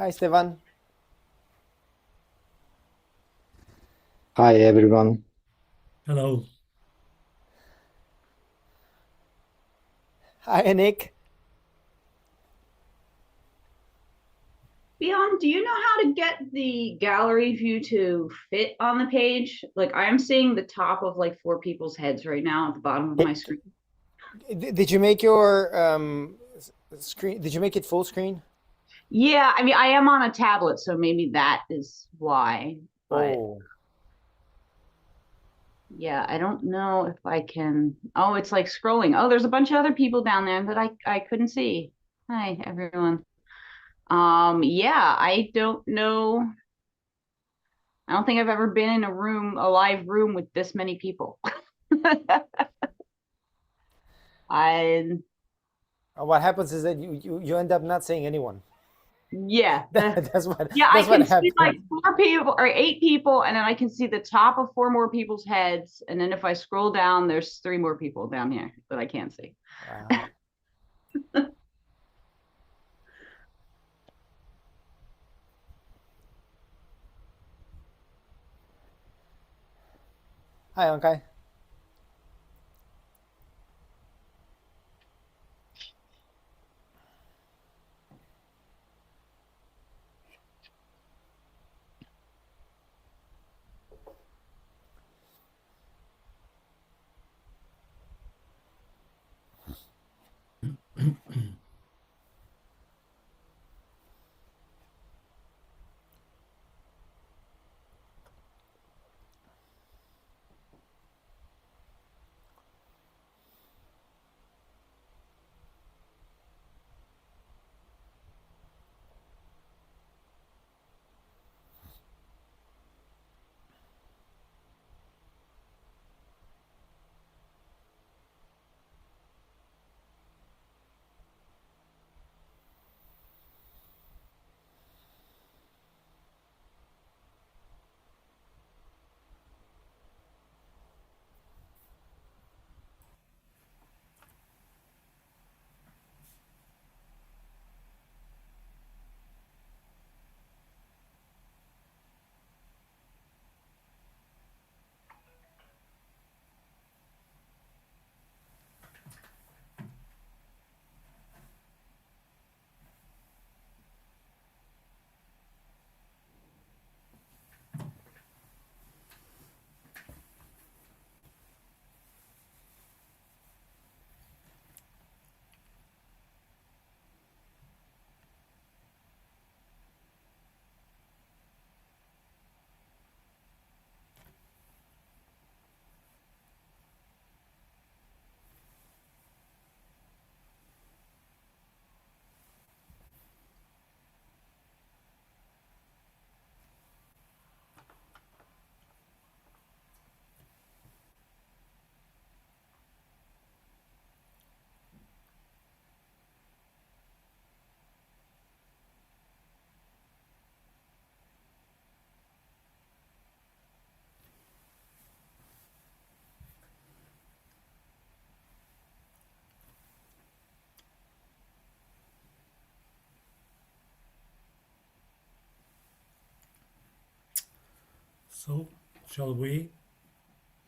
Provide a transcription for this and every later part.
Hi, Stefan. Hi everyone. Hello. Hi, Nick. Beyond, do you know how to get the gallery view to fit on the page? Like I'm seeing the top of like four people's heads right now at the bottom of my screen. Did you make your screen? Did you make it full screen? Yeah, I mean I am on a tablet, so maybe that is why. But Oh, yeah, I don't know if I can. Oh, it's like scrolling. Oh, there's a bunch of other people down there that I couldn't see. Hi, everyone. Yeah, I don't know. I don't think I've ever been in a live room with this many people. I what happens is that you end up not seeing anyone. Yeah, That's what yeah, I that's what can see like happens. four people or eight people, and then I can see the top of four more people's heads. And then if I scroll down, there's three more people down here that I can't see. Wow. Hi, Ankai. So, shall we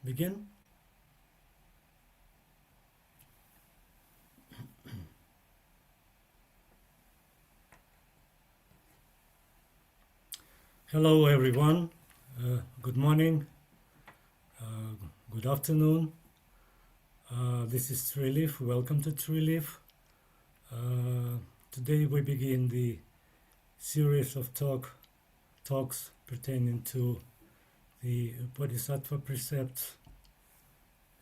begin? Hello, everyone. Good morning. Uh, Good afternoon. This is Treeleaf. Welcome to Treeleaf. Uh, Today we begin the series of talks pertaining to the Bodhisattva Precepts,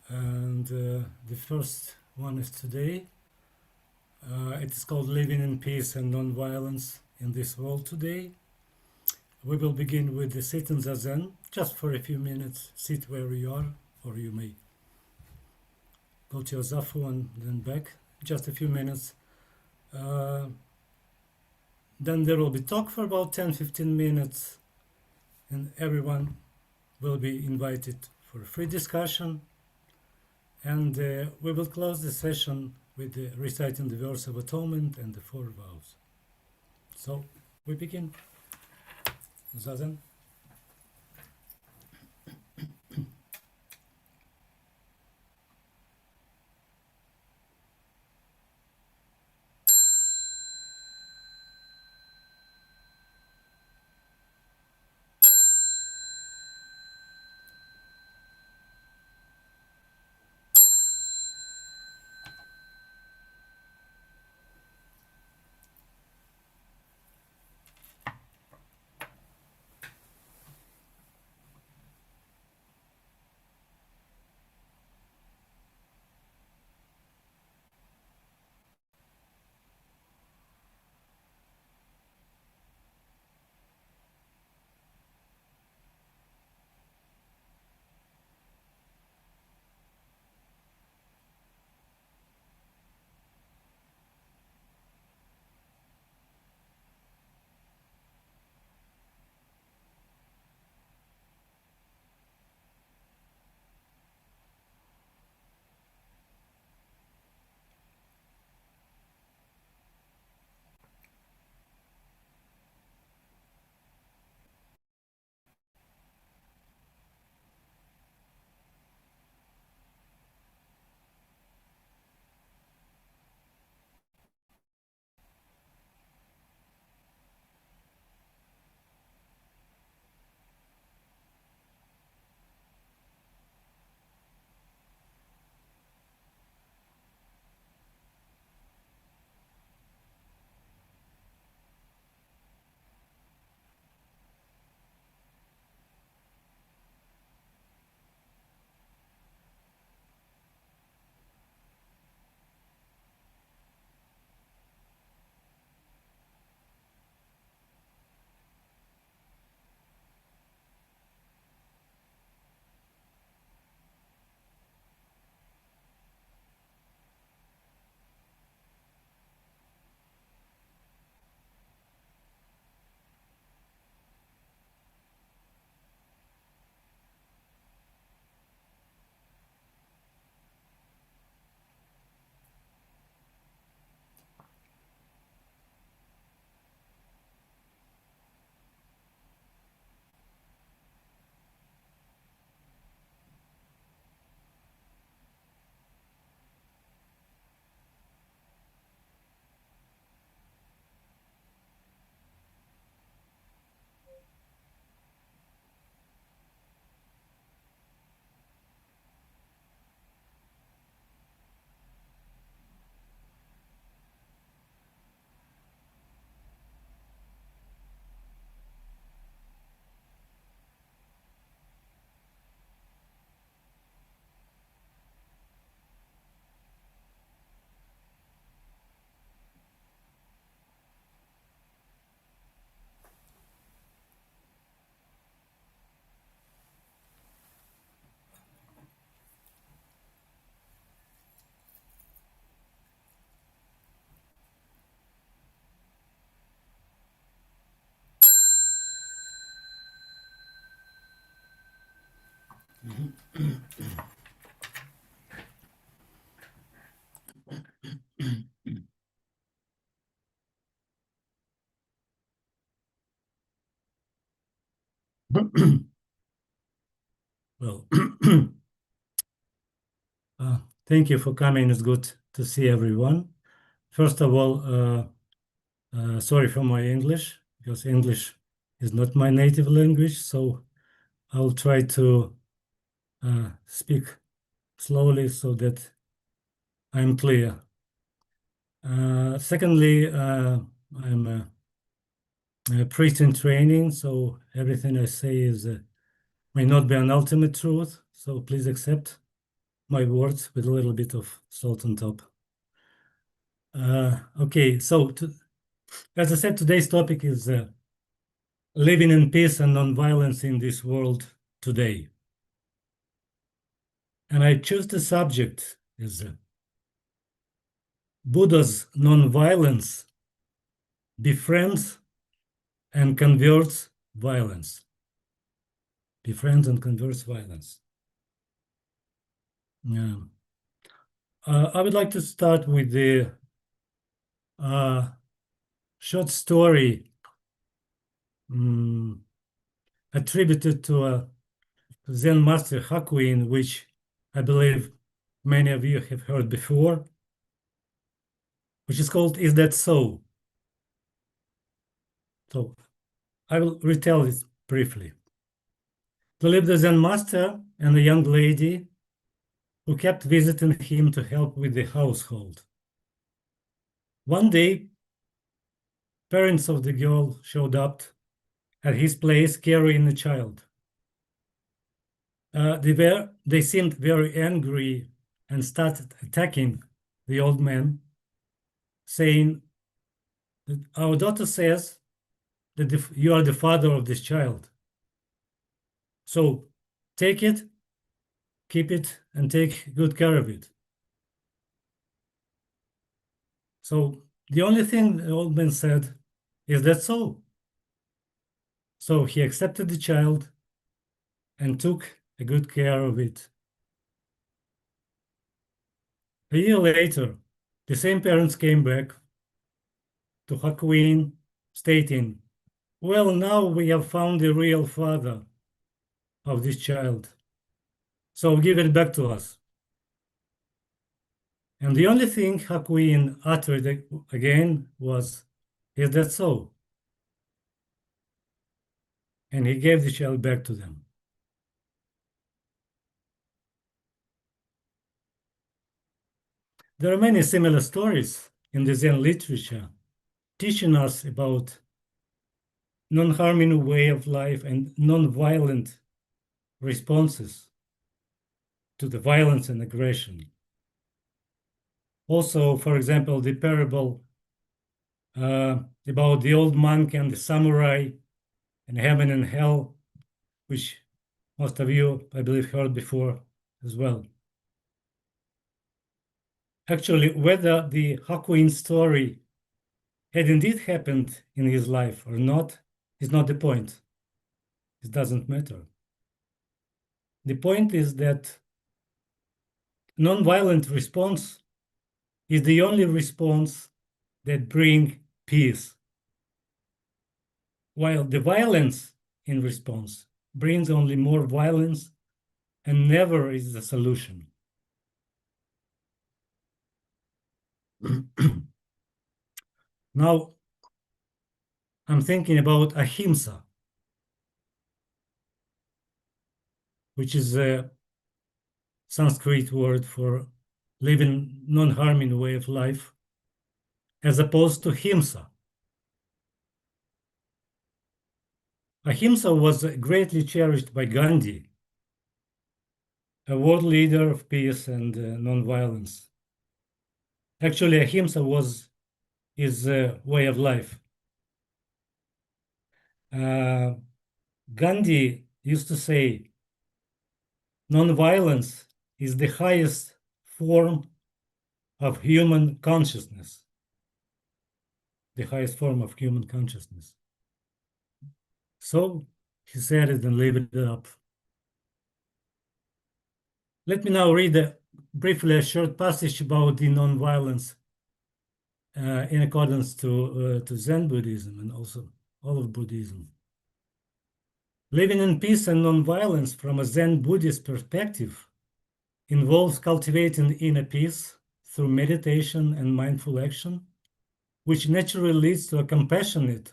and the first one is today. It is called Living in Peace and Non-Violence in this World Today. We will begin with the sit in Zazen, just for a few minutes. Sit where you are, or you may go to your Zafu and then back, just a few minutes. Uh, then there will be talk for about 10-15 minutes, and everyone will be invited for a free discussion. And we will close the session with reciting the verse of atonement and the four vows. So we begin. Zazen. Well, thank you for coming. It's good to see everyone. First of all, sorry for my English, because English is not my native language, so I'll try to speak slowly so that I'm clear. Secondly, I'm a priest in training, so everything I say is may not be an ultimate truth, so please accept my words with a little bit of salt on top. Okay, so as I said, today's topic is living in peace and non-violence in this world today. And I choose the subject as Buddha's non-violence befriends and converts violence. Befriends and converts violence. Yeah. I would like to start with the short story attributed to a Zen master Hakuin, which I believe many of you have heard before, which is called "Is That So?" So I will retell it briefly. There lived a Zen master and a young lady who kept visiting him to help with the household. One day, parents of the girl showed up at his place carrying a child. They seemed very angry and started attacking the old man, saying that our daughter says that you are the father of this child. So take it, keep it, and take good care of it. So the only thing the old man said is that so. So he accepted the child and took a good care of it. A year later, the same parents came back to Hakuin, stating, well, now we have found the real father of this child, so give it back to us. And the only thing Hakuin uttered again was, is that so? And he gave the child back to them. There are many similar stories in the Zen literature teaching us about non-harming way of life and non-violent responses to the violence and aggression. Also, for example, the parable about the old monk and the samurai and heaven and hell, which most of you, I believe, heard before as well. Actually, whether the Hakuin story had indeed happened in his life or not is not the point. It doesn't matter. The point is that nonviolent response is the only response that brings peace, while the violence in response brings only more violence and never is the solution. Now, I'm thinking about ahimsa, which is a Sanskrit word for living non-harming way of life, as opposed to himsa. Ahimsa was greatly cherished by Gandhi, a world leader of peace and non-violence. Actually, ahimsa was his way of life. Gandhi used to say, non-violence is the highest form of human consciousness. The highest form of human consciousness. So he said it and lived it up. Let me now read briefly a short passage about the non-violence in accordance to Zen Buddhism and also all of Buddhism. Living in peace and non-violence from a Zen Buddhist perspective involves cultivating inner peace through meditation and mindful action, which naturally leads to a compassionate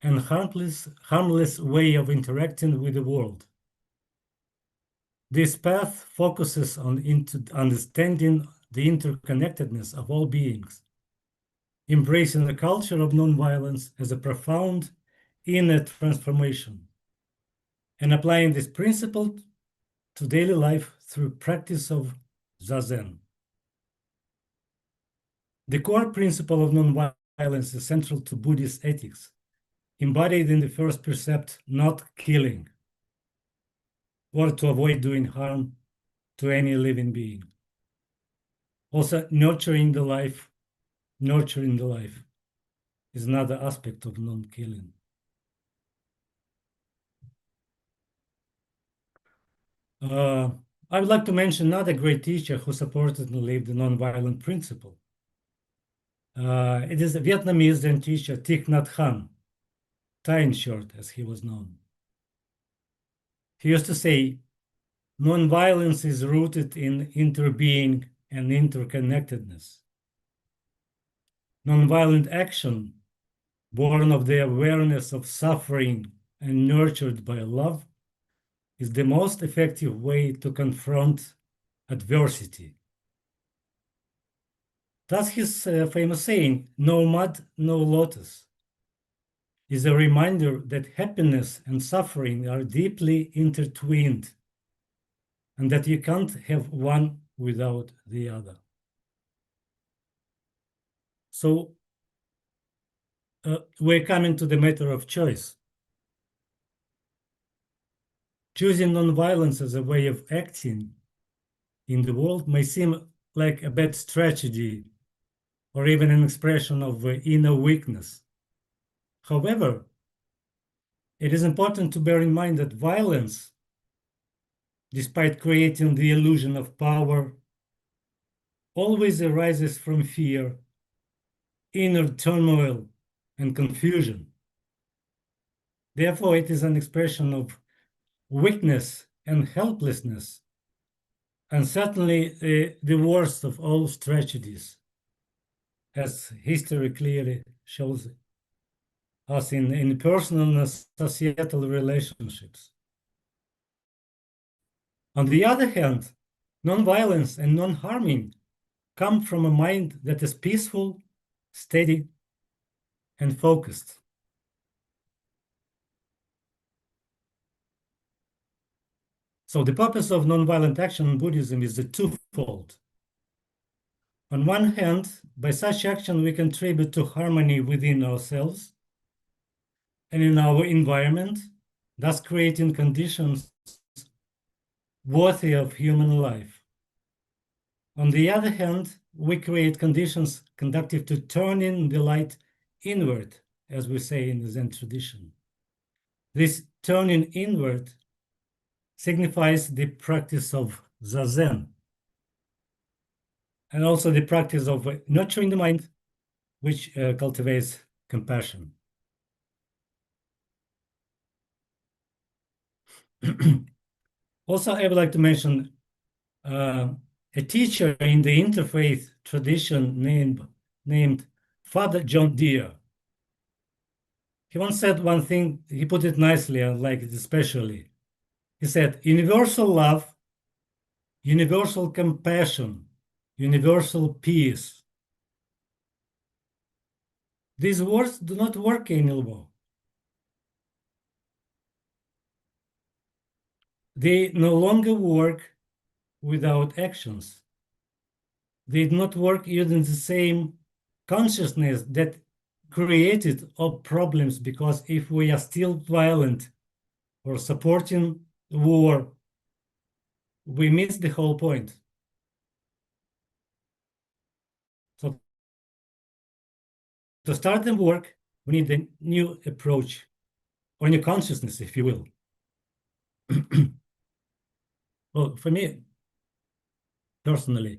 and harmless way of interacting with the world. This path focuses on understanding the interconnectedness of all beings, embracing the culture of nonviolence as a profound inner transformation, and applying this principle to daily life through practice of Zazen. The core principle of nonviolence is central to Buddhist ethics, embodied in the first precept, not killing, or to avoid doing harm to any living being. Also, nurturing the life is another aspect of non-killing. I would like to mention another great teacher who supported and lived the non-violent principle. It is the Vietnamese Zen teacher Thich Nhat Hanh. Tyne Short, as he was known. He used to say, "Non-violence is rooted in interbeing and interconnectedness. Non-violent action, born of the awareness of suffering and nurtured by love, is the most effective way to confront adversity." Thus his famous saying, "No mud, no lotus," is a reminder that happiness and suffering are deeply intertwined and that you can't have one without the other. So we're coming to the matter of choice. Choosing nonviolence as a way of acting in the world may seem like a bad strategy or even an expression of inner weakness. However, it is important to bear in mind that violence, despite creating the illusion of power, always arises from fear, inner turmoil, and confusion. Therefore, it is an expression of weakness and helplessness, and certainly the worst of all tragedies, as history clearly shows us in personal and societal relationships. On the other hand, non-violence and non-harming come from a mind that is peaceful, steady, and focused. So the purpose of nonviolent action in Buddhism is twofold. On one hand, by such action, we contribute to harmony within ourselves and in our environment, thus creating conditions worthy of human life. On the other hand, we create conditions conducive to turning the light inward, as we say in the Zen tradition. This turning inward signifies the practice of Zazen, and also the practice of nurturing the mind, which cultivates compassion. Also, I would like to mention a teacher in the interfaith tradition named Father John Deere. He once said one thing, he put it nicely, I like it especially. He said, "Universal love, universal compassion, universal peace. These words do not work anymore. They no longer work without actions. They do not work even in the same consciousness that created all problems, because if we are still violent or supporting war, we miss the whole point." So to start the work, we need a new approach or new consciousness, if you will. Well, for me, personally,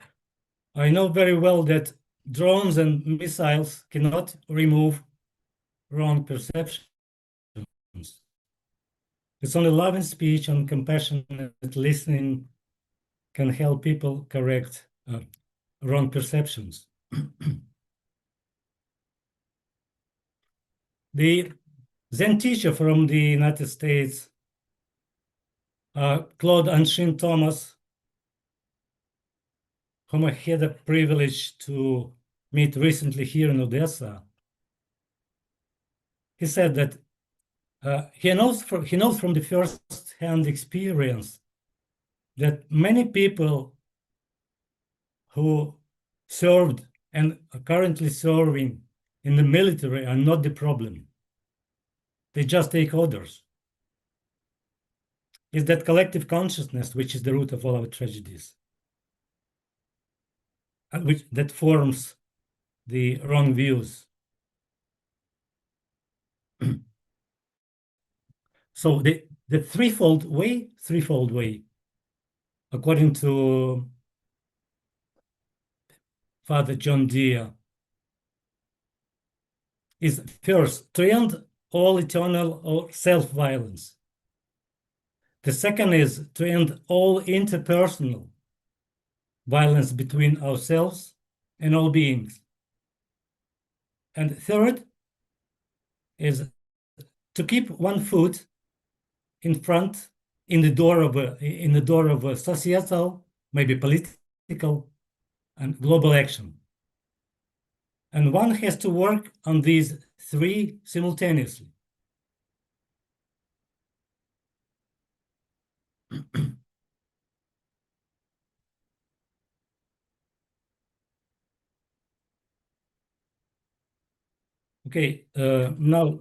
I know very well that drones and missiles cannot remove wrong perceptions. It's only love and speech and compassionate listening can help people correct wrong perceptions. The Zen teacher from the United States, Claude Anshin Thomas, whom I had the privilege to meet recently here in Odessa, he said that he knows from the first-hand experience that many people who served and are currently serving in the military are not the problem. They just take orders. It's that collective consciousness which is the root of all our tragedies, and that forms the wrong views. So the threefold way, according to Father John Deere, is first to end all eternal or self-violence. The second is to end all interpersonal violence between ourselves and all beings. And third is to keep one foot in front in the door of a societal, maybe political, and global action. And one has to work on these three simultaneously. Okay, now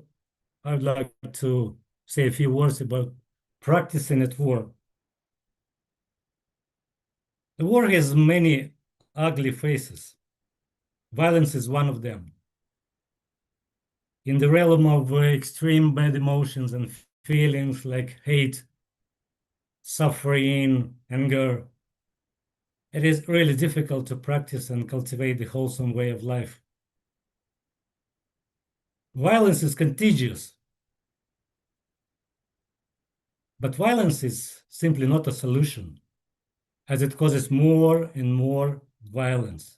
I'd like to say a few words about practicing at war. The war has many ugly faces. Violence is one of them. In the realm of extreme bad emotions and feelings like hate, suffering, anger, it is really difficult to practice and cultivate the wholesome way of life. Violence is contagious, but violence is simply not a solution, as it causes more and more violence.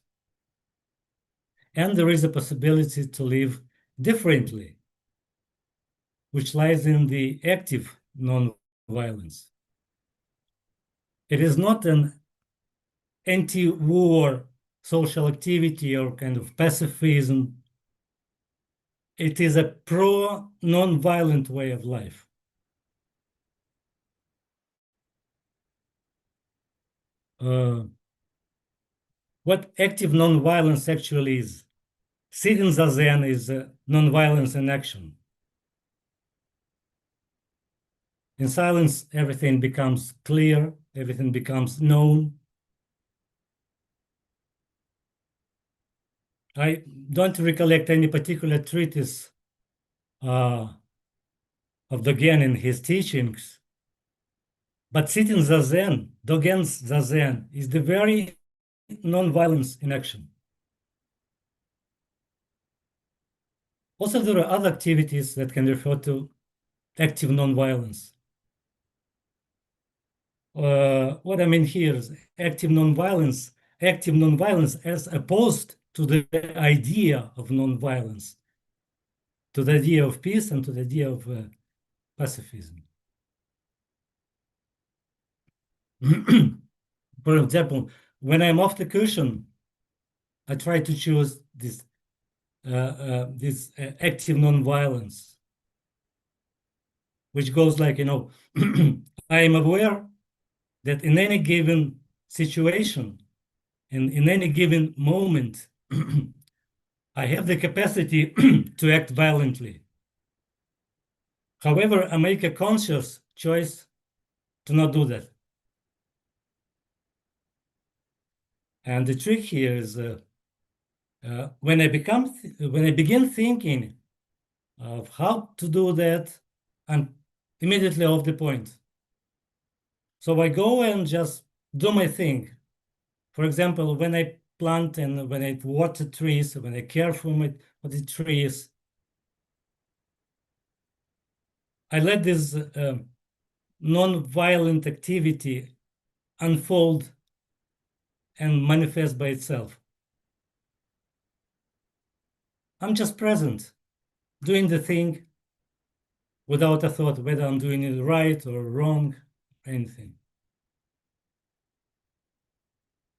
And there is a possibility to live differently, which lies in the active non-violence. It is not an anti-war social activity or kind of pacifism. It is a pro-non-violent way of life. What active non-violence actually is? Sitting Zazen is non-violence in action. In silence, everything becomes clear, everything becomes known. I don't recollect any particular treatise of Dogen in his teachings, but sitting Zazen, Dogen's Zazen, is the very non-violence in action. Also, there are other activities that can refer to active non-violence. What I mean here is active non-violence as opposed to the idea of non-violence, to the idea of peace and to the idea of pacifism. For example, when I'm off the cushion, I try to choose this active non-violence, which goes like, I am aware that in any given situation, in any given moment, I have the capacity to act violently. However, I make a conscious choice to not do that. And the trick here is when I begin thinking of how to do that, I'm immediately off the point. So I go and just do my thing. For example, when I plant and when I water trees, when I care for the trees, I let this non-violent activity unfold and manifest by itself. I'm just present, doing the thing without a thought whether I'm doing it right or wrong, anything.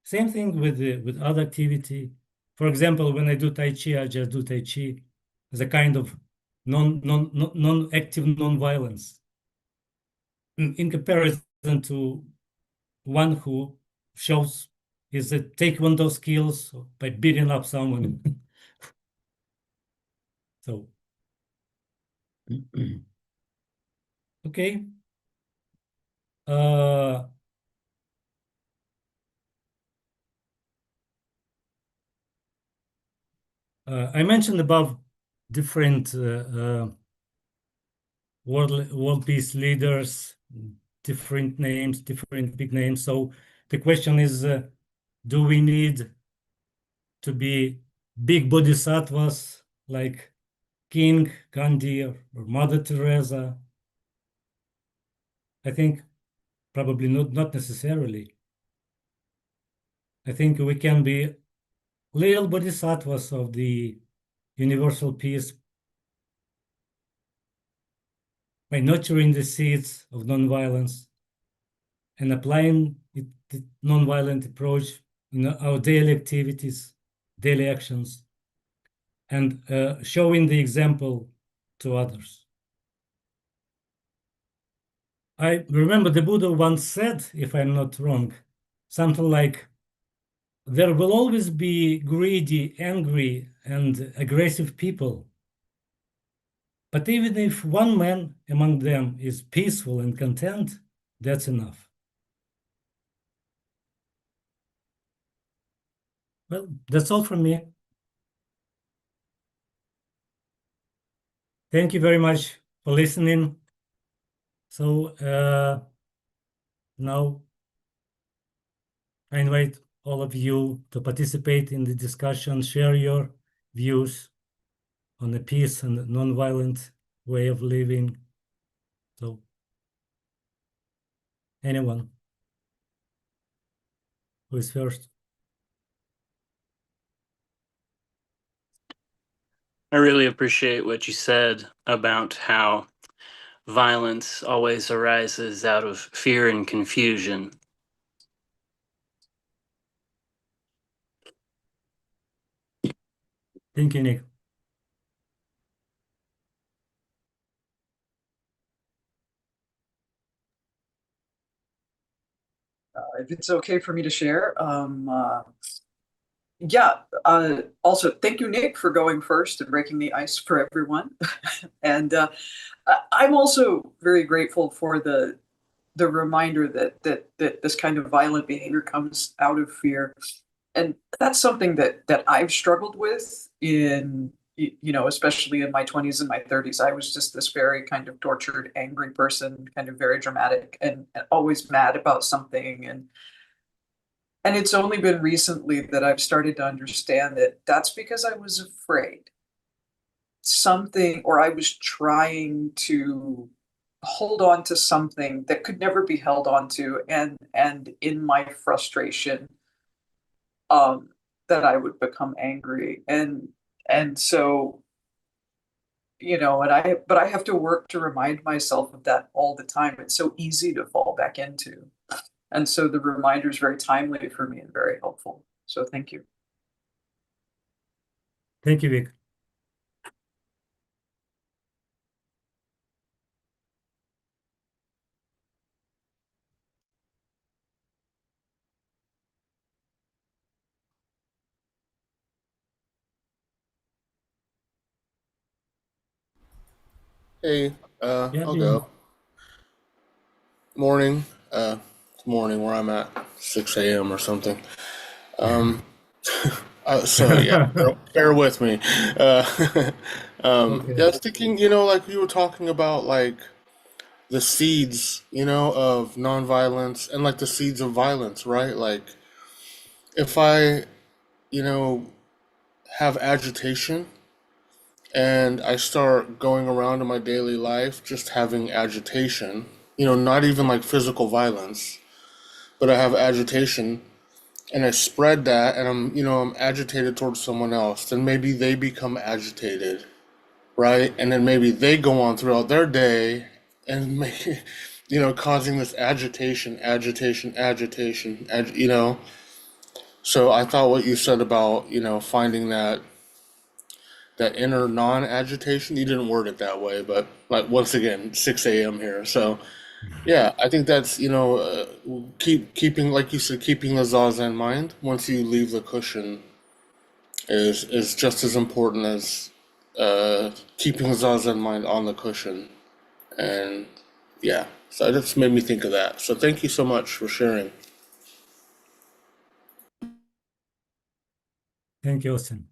Same thing with other activity. For example, when I do Tai Chi, I just do Tai Chi as a kind of non-active non-violence in comparison to one who shows his taekwondo skills by beating up someone. So, okay. I mentioned above different world peace leaders, different names, different big names. So the question is, do we need to be big bodhisattvas like King, Gandhi, or Mother Teresa? I think probably not necessarily. I think we can be little bodhisattvas of the universal peace by nurturing the seeds of nonviolence and applying the nonviolent approach in our daily activities, daily actions, and showing the example to others. I remember the Buddha once said, if I'm not wrong, something like, there will always be greedy, angry, and aggressive people. But even if one man among them is peaceful and content, that's enough. Well, that's all from me. Thank you very much for listening. So now I invite all of you to participate in the discussion, share your views on the peace and nonviolent way of living. So anyone who is first? I really appreciate what you said about how violence always arises out of fear and confusion. Thank you, Nick. If it's okay for me to share, yeah. Also, thank you, Nick, for going first and breaking the ice for everyone. And I'm also very grateful for the reminder that this kind of violent behavior comes out of fear, and that's something that I've struggled with in especially in my 20s and my 30s. I was just this very kind of tortured, angry person, kind of very dramatic and always mad about something. And it's only been recently that I've started to understand that that's because I was afraid something, or I was trying to hold on to something that could never be held on to. And in my frustration, that I would become angry. And so, but I have to work to remind myself of that all the time. It's so easy to fall back into. And so the reminder is very timely for me and very helpful. So thank you. Thank you, Vic. Hey, Yeah, I'll Ian. go. Morning. It's morning where I'm at, 6 a.m. or something. Um, so yeah, bear with me. Uh, Okay. yeah, I was thinking, like you were talking about, like the seeds, of nonviolence and like the seeds of violence, right? Like if I, you know, have agitation and I start going around in my daily life just having agitation, not even like physical violence, but I have agitation and I spread that and I'm agitated towards someone else, then maybe they become agitated, right? And then maybe they go on throughout their day and make, causing this agitation. So I thought what you said about, finding that inner non-agitation, you didn't word it that way, but like once again, 6 a.m. here. So yeah, I think that's, keeping, like you said, keeping the zazen mind once you leave the cushion is just as important as keeping the zazen mind on the cushion. And yeah, so that just made me think of that. So thank you so much for sharing. Thank you, Austin.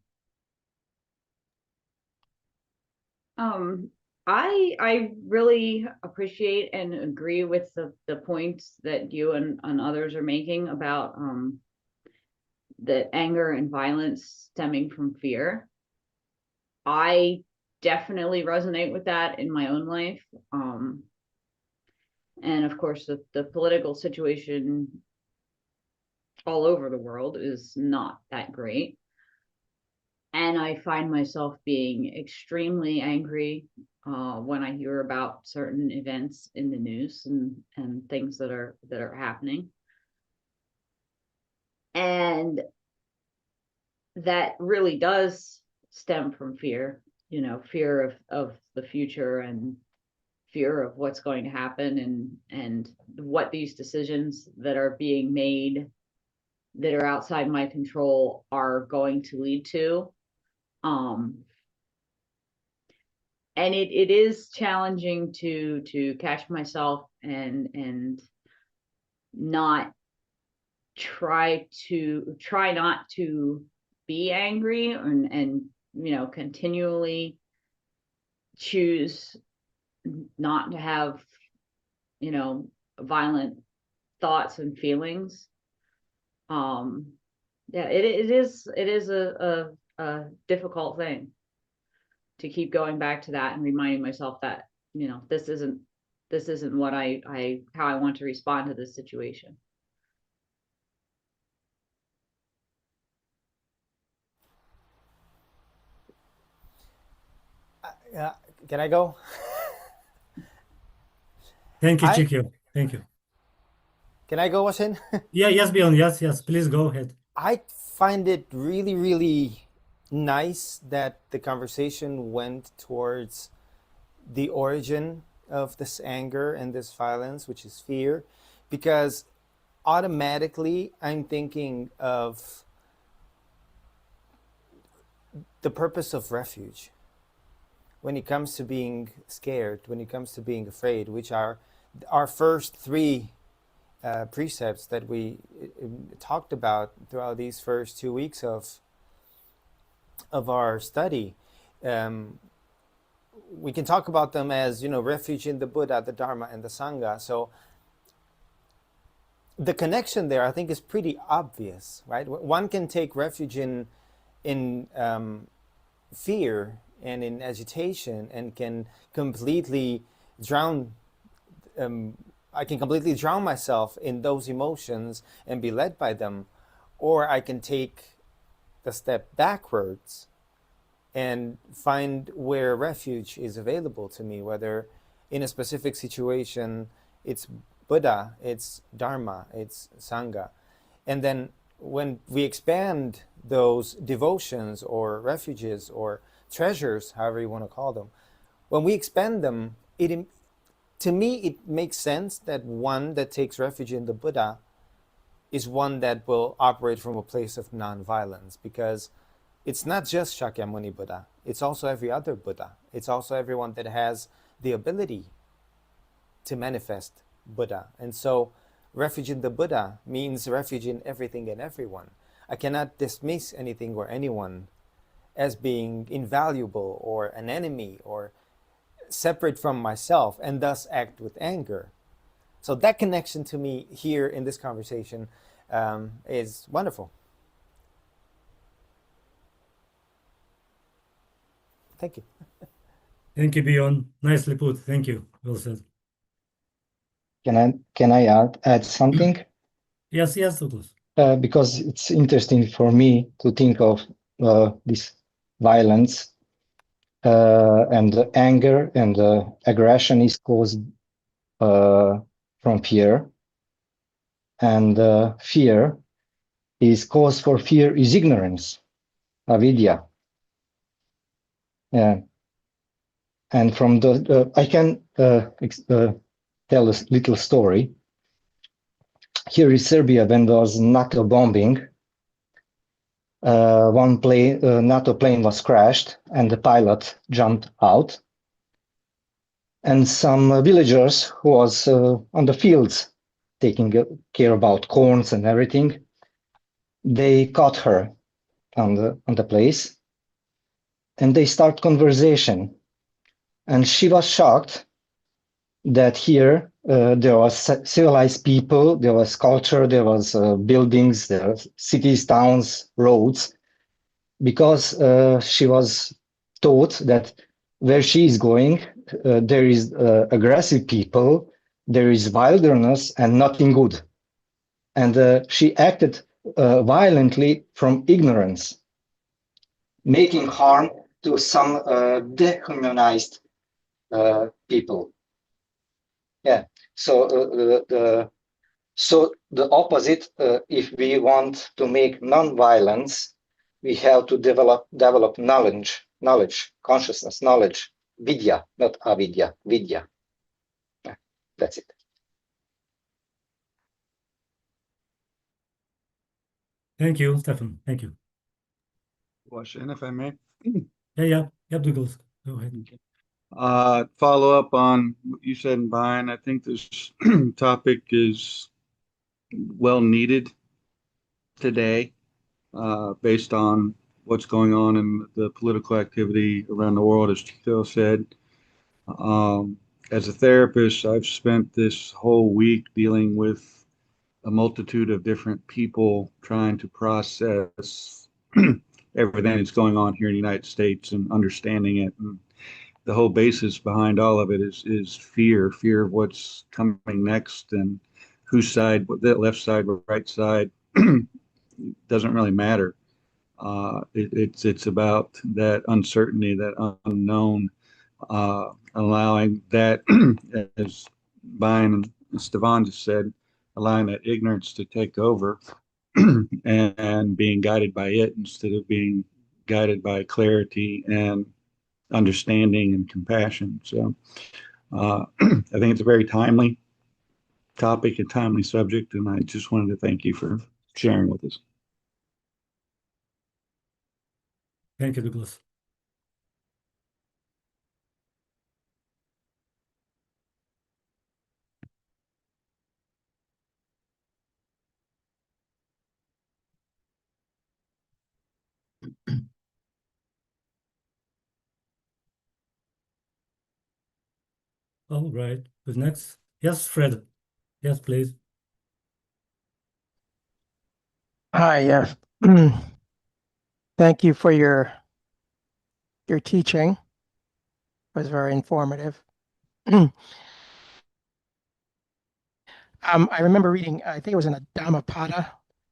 I really appreciate and agree with the points that you and others are making about the anger and violence stemming from fear. I definitely resonate with that in my own life. And of course, the political situation all over the world is not that great. And I find myself being extremely angry when I hear about certain events in the news and things that are happening. And that really does stem from fear, fear of the future and fear of what's going to happen and what these decisions that are being made that are outside my control are going to lead to. And it is challenging to catch myself and not try not to be angry and continually choose not to have violent thoughts and feelings. Yeah, it is a difficult thing to keep going back to that and reminding myself that this isn't what how I want to respond to this situation. Can I go? Thank you, I Chikyo. Thank you. can I go, Wasin? Yeah, yes, Beyond. Yes, please go ahead. I find it really, really nice that the conversation went towards the origin of this anger and this violence, which is fear, because automatically I'm thinking of the purpose of refuge when it comes to being scared, when it comes to being afraid, which are our first three precepts that we talked about throughout these first 2 weeks of our study. We can talk about them as refuge in the Buddha, the Dharma, and the Sangha. So the connection there, I think, is pretty obvious, right? One can take refuge in fear and in agitation and can completely drown. I can completely drown myself in those emotions and be led by them, or I can take the step backwards and find where refuge is available to me, whether in a specific situation it's Buddha, it's Dharma, it's Sangha. And then when we expand those devotions or refuges or treasures, however you want to call them, when we expand them, to me, it makes sense that one that takes refuge in the Buddha is one that will operate from a place of non-violence, because it's not just Shakyamuni Buddha. It's also every other Buddha. It's also everyone that has the ability to manifest Buddha. And so refuge in the Buddha means refuge in everything and everyone. I cannot dismiss anything or anyone as being invaluable or an enemy or separate from myself and thus act with anger. So that connection to me here in this conversation is wonderful. Thank you. Thank you, Beyond. Nicely put. Thank you. Well said. Can I add something? Yes, Douglas. Because it's interesting for me to think of this violence and anger and aggression is caused from fear, and fear is cause for fear is ignorance, avidya. Yeah, and from the I can tell a little story. Here in Serbia, when there was NATO bombing, one NATO plane was crashed and the pilot jumped out. And some villagers who was on the fields taking care about corns and everything, they caught her on the place and they start conversation. And she was shocked that here there was civilized people, there was culture, there was buildings, there was cities, towns, roads, because she was taught that where she is going, there is aggressive people, there is wilderness and nothing good. And she acted violently from ignorance, making harm to some dehumanized people. Yeah. So the opposite, if we want to make non-violence, we have to develop knowledge, consciousness, knowledge, vidya, not avidya, vidya. Yeah, that's it. Thank you, Stefan. Thank you. Question, if I may. Yeah, Douglas. Go ahead. Follow up on what you said, Brian. I think this topic is well needed today, based on what's going on in the political activity around the world, as Phil said. As a therapist, I've spent this whole week dealing with a multitude of different people trying to process everything that's going on here in the United States and understanding it. And the whole basis behind all of it is fear of what's coming next, and whose side, the left side or right side, doesn't really matter. It's about that uncertainty, that unknown, allowing that, as Brian and Stefan just said, allowing that ignorance to take over and being guided by it instead of being guided by clarity and understanding and compassion. So I think it's a very timely topic, a timely subject, and I just wanted to thank you for sharing with us. Thank you, Douglas. All right. Who's next? Yes, Fred. Yes, please. Hi, yes. Thank you for your teaching. It was very informative. I remember reading, I think it was in a Dhammapada,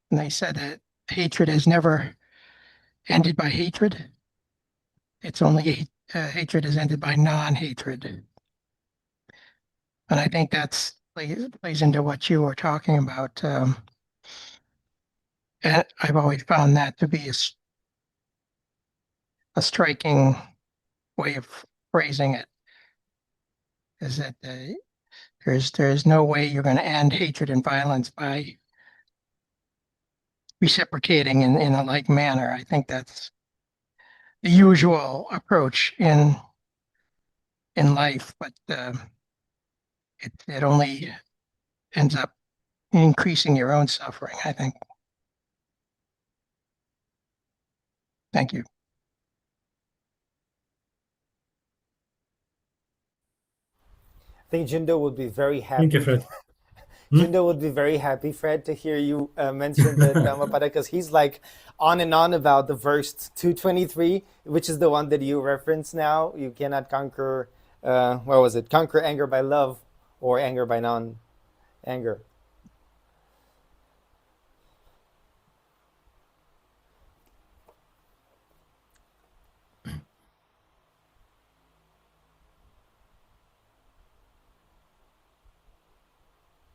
and they said that hatred is never ended by hatred. It's only hatred is ended by non-hatred. And I think that's plays into what you were talking about. And I've always found that to be a striking way of phrasing it. Is that there's no way you're going to end hatred and violence by reciprocating in a like manner. I think that's the usual approach in life, but it only ends up increasing your own suffering, I think. Thank you. I think Jindo would be very happy. Thank you, Fred. Jindo would be very happy, Fred, to hear you mention the Dhammapada, because he's like on and on about the verse 223, which is the one that you reference now. You cannot conquer, what was it? Conquer anger by love, or anger by non-anger.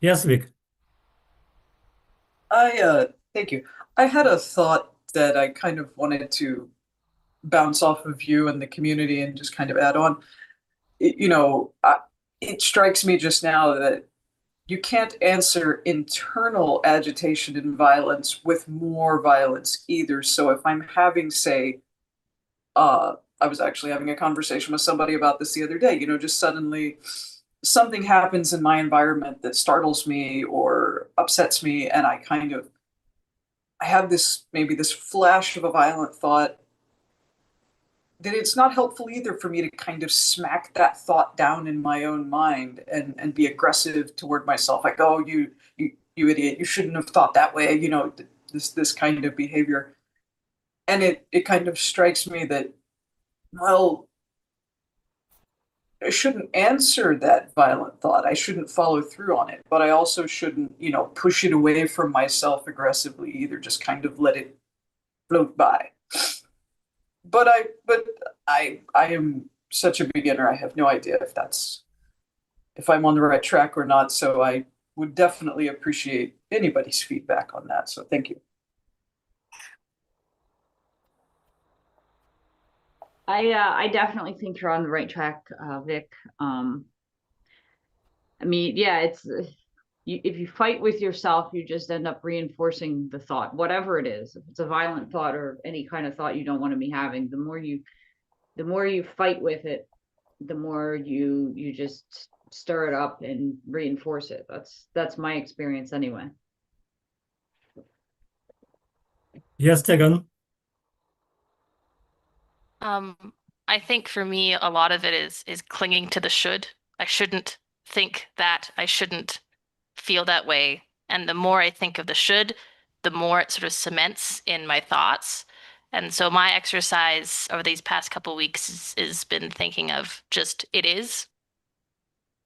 Yes, Vic. Thank you. I had a thought that I kind of wanted to bounce off of you and the community and just kind of add on. It strikes me just now that you can't answer internal agitation and violence with more violence either. So if I'm having, say, I was actually having a conversation with somebody about this the other day, just suddenly something happens in my environment that startles me or upsets me, and I have maybe this flash of a violent thought, that it's not helpful either for me to kind of smack that thought down in my own mind and be aggressive toward myself, like, oh, you idiot, you shouldn't have thought that way, this kind of behavior. And it kind of strikes me that, well, shouldn't answer that violent thought. I shouldn't follow through on it, but I also shouldn't, push it away from myself aggressively either. Just kind of let it float by. But I am such a beginner. I have no idea if I'm on the right track or not. So I would definitely appreciate anybody's feedback on that. So thank you. I definitely think you're on the right track, Vic. I mean, yeah, it's if you fight with yourself, you just end up reinforcing the thought, whatever it is. If it's a violent thought or any kind of thought you don't want to be having, the more you fight with it, the more you just stir it up and reinforce it. That's my experience anyway. Yes, Tegan. I think for me, a lot of it is clinging to the should. I shouldn't think that. I shouldn't feel that way. And the more I think of the should, the more it sort of cements in my thoughts. And so my exercise over these past couple of weeks is been thinking of just it is.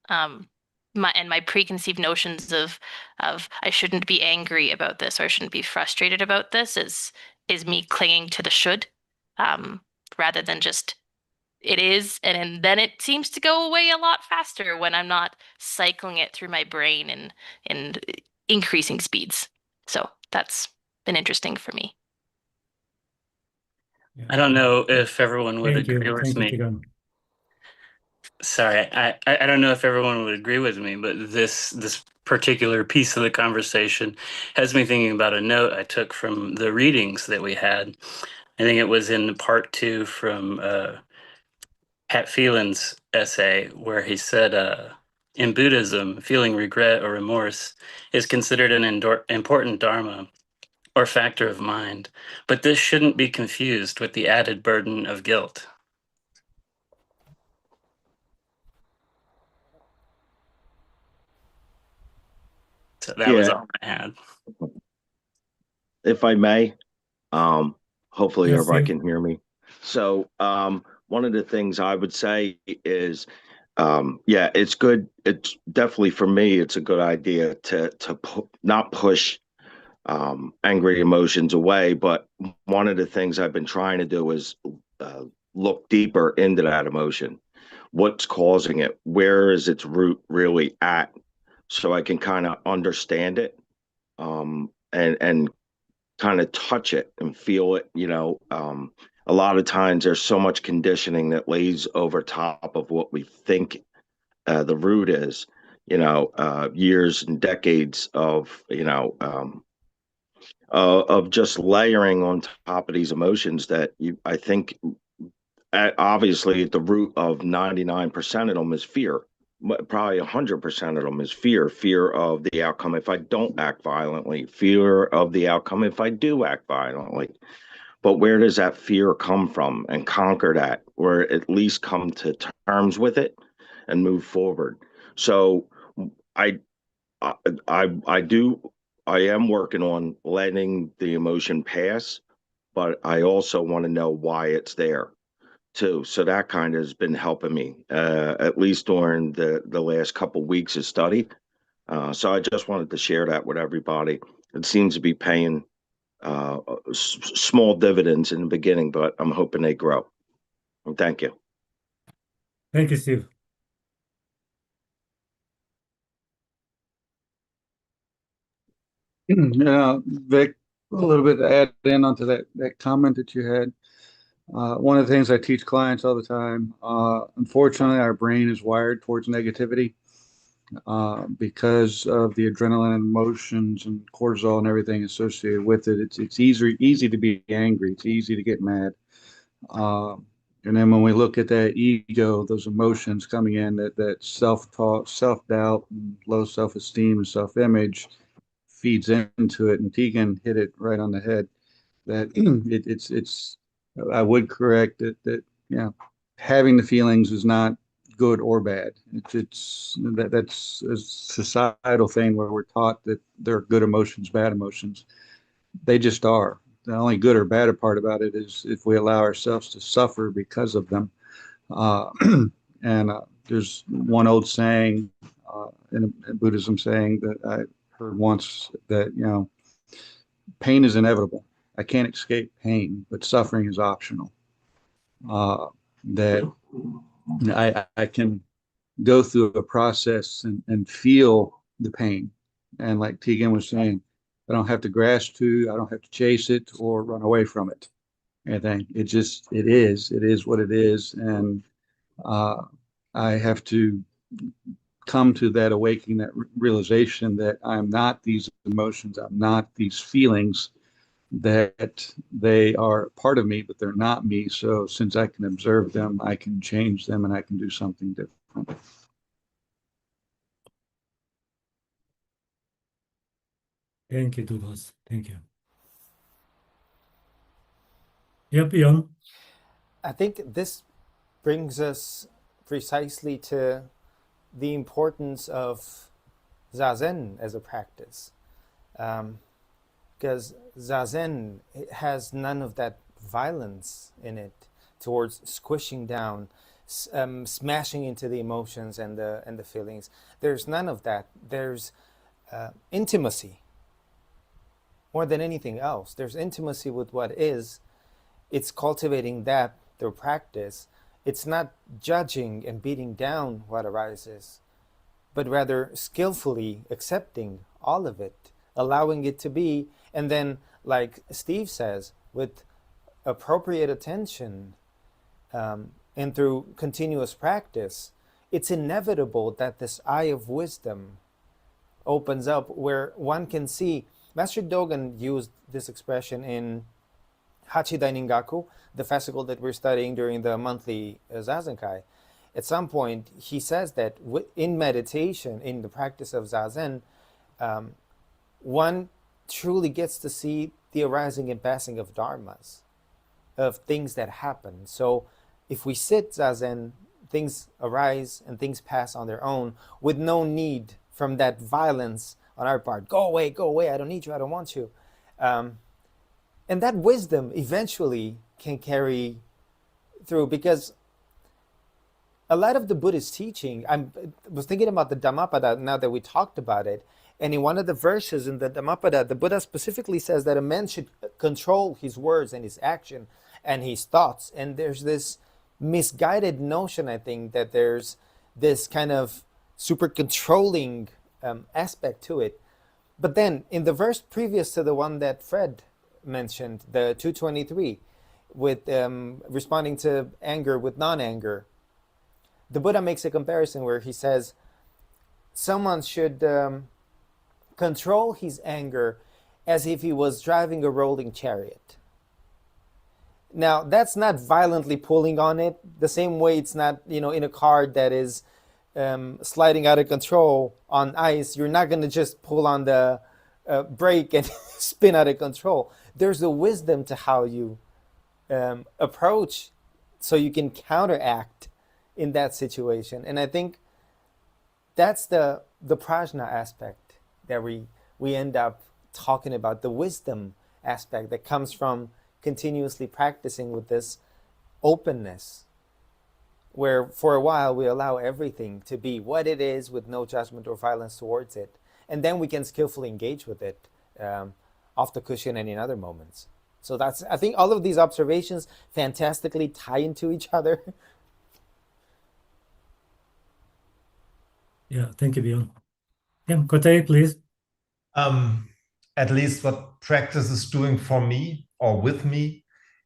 My preconceived notions of I shouldn't be angry about this or I shouldn't be frustrated about this is me clinging to the should, rather than just it is, and then it seems to go away a lot faster when I'm not cycling it through my brain and increasing speeds. So that's been interesting for me. I don't know if everyone would Thank you. agree with Thank you, me. Tegan. Sorry, I don't know if everyone would agree with me, but this particular piece of the conversation has me thinking about a note I took from the readings that we had. I think it was in part 2 from Pat Phelan's essay, where he said, in Buddhism, feeling regret or remorse is considered an important dharma or factor of mind, but this shouldn't be confused with the added burden of guilt. So that was all I had. If I may, hopefully Yes, everybody Steve. can hear me. So one of the things I would say is, yeah, it's good. It's definitely for me, it's a good idea to not push angry emotions away. But one of the things I've been trying to do is look deeper into that emotion. What's causing it? Where is its root really at? So I can kind of understand it, and kind of touch it and feel it. A lot of times there's so much conditioning that lays over top of what we think the root is. Years and decades of just layering on top of these emotions that I think, obviously at the root of 99% of them is fear. Probably 100% of them is fear of the outcome if I don't act violently, fear of the outcome if I do act violently. But where does that fear come from? And conquer that, or at least come to terms with it and move forward. So I am working on letting the emotion pass, but I also want to know why it's there too. So that kind of has been helping me, at least during the last couple weeks of study. So I just wanted to share that with everybody. It seems to be paying small dividends in the beginning, but I'm hoping they grow. And thank you. Thank you, Steve. Vic, a little bit to add in onto that comment that you had. One of the things I teach clients all the time, unfortunately, our brain is wired towards negativity because of the adrenaline and emotions and cortisol and everything associated with it. It's easy to be angry. It's easy to get mad. And then when we look at that ego, those emotions coming in, that self-talk, self-doubt, and low self-esteem and self-image feeds into it. And Tegan hit it right on the head. That it's I would correct that having the feelings is not good or bad. That's a societal thing where we're taught that there are good emotions, bad emotions. They just are. The only good or bad part about it is if we allow ourselves to suffer because of them. And there's one old saying in Buddhism saying that I heard once that, you know, pain is inevitable. I can't escape pain, but suffering is optional. That I can go through a process and feel the pain. And like Tegan was saying, I don't have to grasp to, I don't have to chase it or run away from it. Anything. It is what it is. And I have to come to that awakening, that realization that I'm not these emotions, I'm not these feelings, that they are part of me, but they're not me. So since I can observe them, I can change them and I can do something different. Thank you, Douglas. Thank you. Yep, Jan. I think this brings us precisely to the importance of Zazen as a practice. Because Zazen has none of that violence in it towards squishing down, smashing into the emotions and the feelings. There's none of that. There's intimacy more than anything else. There's intimacy with what is. It's cultivating that through practice. It's not judging and beating down what arises, but rather skillfully accepting all of it, allowing it to be, and then, like Steve says, with appropriate attention and through continuous practice, it's inevitable that this eye of wisdom opens up where one can see. Master Dogen used this expression in Hachidai Ningaku, the fascicle that we're studying during the monthly Zazenkai. At some point, he says that in meditation, in the practice of Zazen, one truly gets to see the arising and passing of dharmas, of things that happen. So if we sit Zazen, things arise and things pass on their own with no need from that violence on our part. Go away, I don't need you, I don't want you. And that wisdom eventually can carry through, because a lot of the Buddhist teaching, I was thinking about the Dhammapada now that we talked about it, and in one of the verses in the Dhammapada, the Buddha specifically says that a man should control his words and his action and his thoughts. And there's this misguided notion, I think, that there's this kind of super controlling aspect to it. But then in the verse previous to the one that Fred mentioned, the 223, with responding to anger with non-anger, the Buddha makes a comparison where he says someone should control his anger as if he was driving a rolling chariot. Now, that's not violently pulling on it, the same way it's not, in a car that is sliding out of control on ice. You're not going to just pull on the brake and spin out of control. There's a wisdom to how you approach so you can counteract in that situation. And I think that's the prajna aspect that we end up talking about, the wisdom aspect that comes from continuously practicing with this openness, where for a while we allow everything to be what it is with no judgment or violence towards it. And then we can skillfully engage with it off the cushion and in other moments. So I think all of these observations fantastically tie into each other. Yeah, thank you, Bjorn. Yeah, Kote, please. At least what practice is doing for me or with me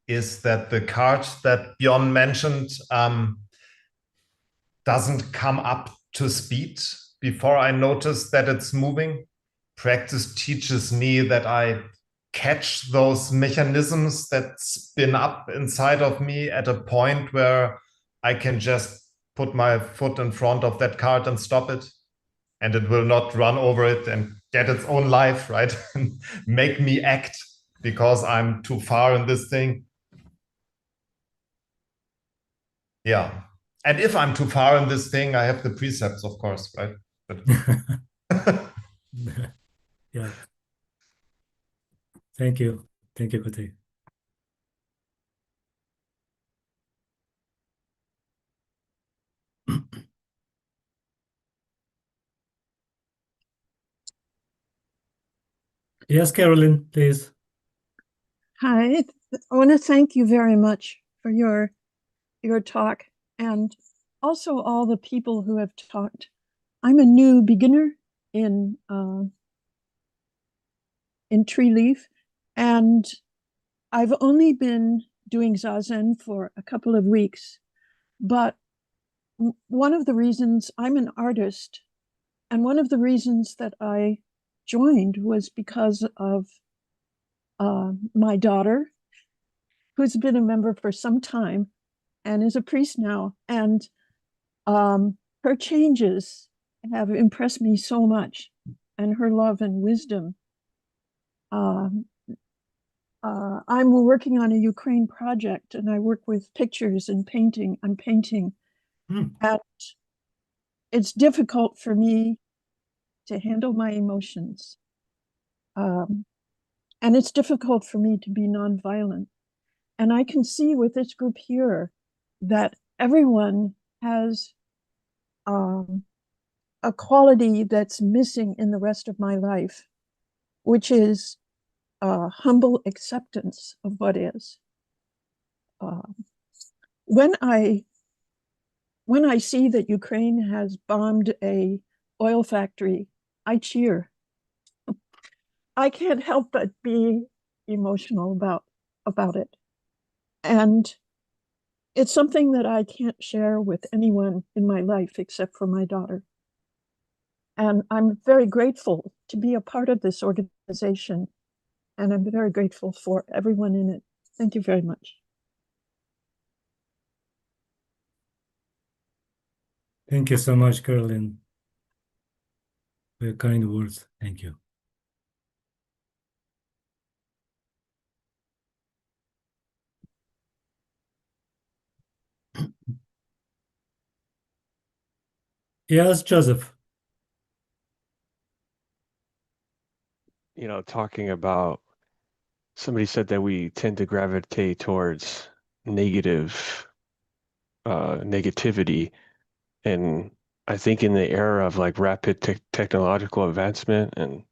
is that the card that Bjorn mentioned doesn't come up to speed before I notice that it's moving. Practice teaches me that I catch those mechanisms that spin up inside of me at a point where I can just put my foot in front of that cart and stop it, and it will not run over it and get its own life, right? Make me act because I'm too far in this thing. Yeah. And if I'm too far in this thing, I have the precepts, of course, right? Yeah. Thank you. Thank you, Kote. Yes, Carolyn, please. Hi, I want to thank you very much for your talk, and also all the people who have talked. I'm a new beginner in Treeleaf, and I've only been doing Zazen for a couple of weeks, but one of the reasons I'm an artist, and one of the reasons that I joined was because of my daughter, who's been a member for some time and is a priest now. And her changes have impressed me so much, and her love and wisdom. I'm working on a Ukraine project, and I work with pictures and painting. I'm painting. And it's difficult for me to handle my emotions. And it's difficult for me to be nonviolent. And I can see with this group here that everyone has a quality that's missing in the rest of my life, which is humble acceptance of what is. When I see that Ukraine has bombed a oil factory, I cheer. I can't help but be emotional about it. And it's something that I can't share with anyone in my life except for my daughter. And I'm very grateful to be a part of this organization. And I'm very grateful for everyone in it. Thank you very much. Thank you so much, Carolyn, for your kind words. Thank you. Yes, Joseph. Talking about somebody said that we tend to gravitate towards negativity. And I think in the era of like rapid technological advancement and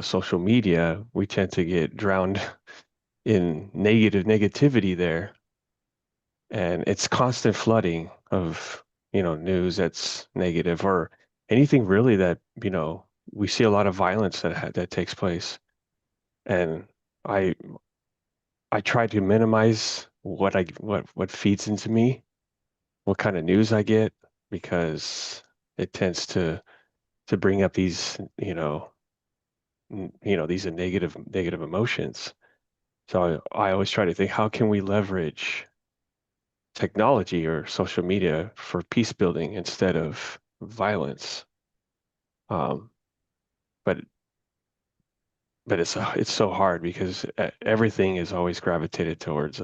social media, we tend to get drowned in negativity there. And it's constant flooding of, news that's negative or anything really that, we see a lot of violence that takes place. And I try to minimize what feeds into me, what kind of news I get, because it tends to bring up these these negative emotions. So I always try to think, how can we leverage technology or social media for peace building instead of violence? But it's so hard because everything is always gravitated towards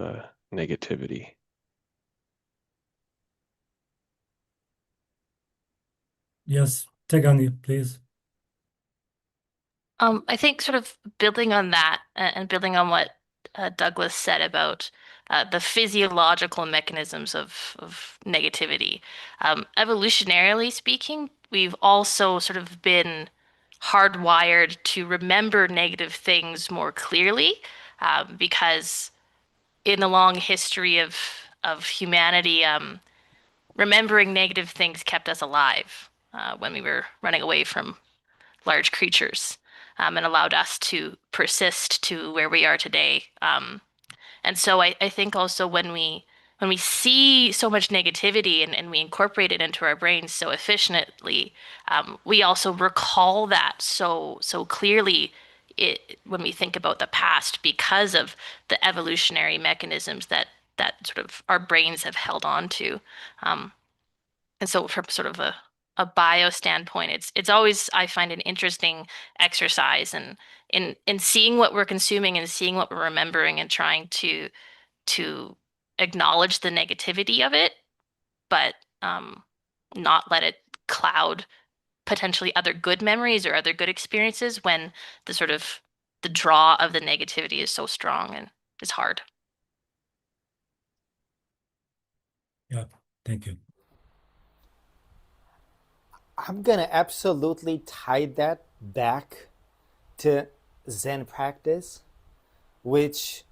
negativity. Yes, Tegani, please. I think sort of building on that and building on what Douglas said about the physiological mechanisms of negativity. Evolutionarily speaking, we've also sort of been hardwired to remember negative things more clearly because in the long history of humanity, remembering negative things kept us alive when we were running away from large creatures and allowed us to persist to where we are today. And so I think also when we see so much negativity and we incorporate it into our brains so efficiently, we also recall that so clearly when we think about the past because of the evolutionary mechanisms that sort of our brains have held on to. And so from sort of a bio standpoint, it's always, I find, an interesting exercise and in seeing what we're consuming and seeing what we're remembering and trying to acknowledge the negativity of it, but not let it cloud potentially other good memories or other good experiences when the sort of the draw of the negativity is so strong and it's hard. Yeah, thank you. I'm gonna absolutely tie that back to Zen practice, which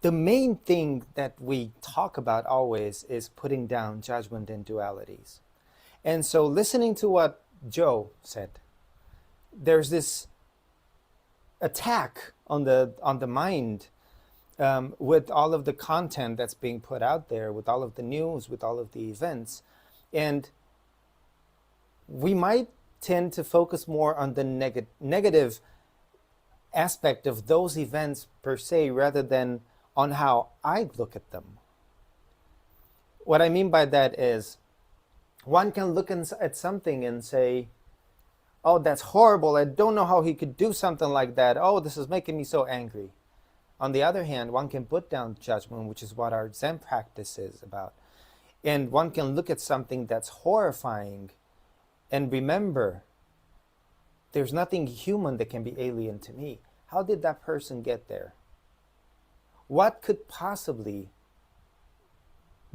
the main thing that we talk about always is putting down judgment and dualities. And so listening to what Joe said, there's this attack on the mind with all of the content that's being put out there, with all of the news, with all of the events. And we might tend to focus more on the negative aspect of those events per se, rather than on how I look at them. What I mean by that is, one can look at something and say, oh, that's horrible. I don't know how he could do something like that. Oh, this is making me so angry. On the other hand, one can put down judgment, which is what our Zen practice is about. And one can look at something that's horrifying and remember, there's nothing human that can be alien to me. How did that person get there? What could possibly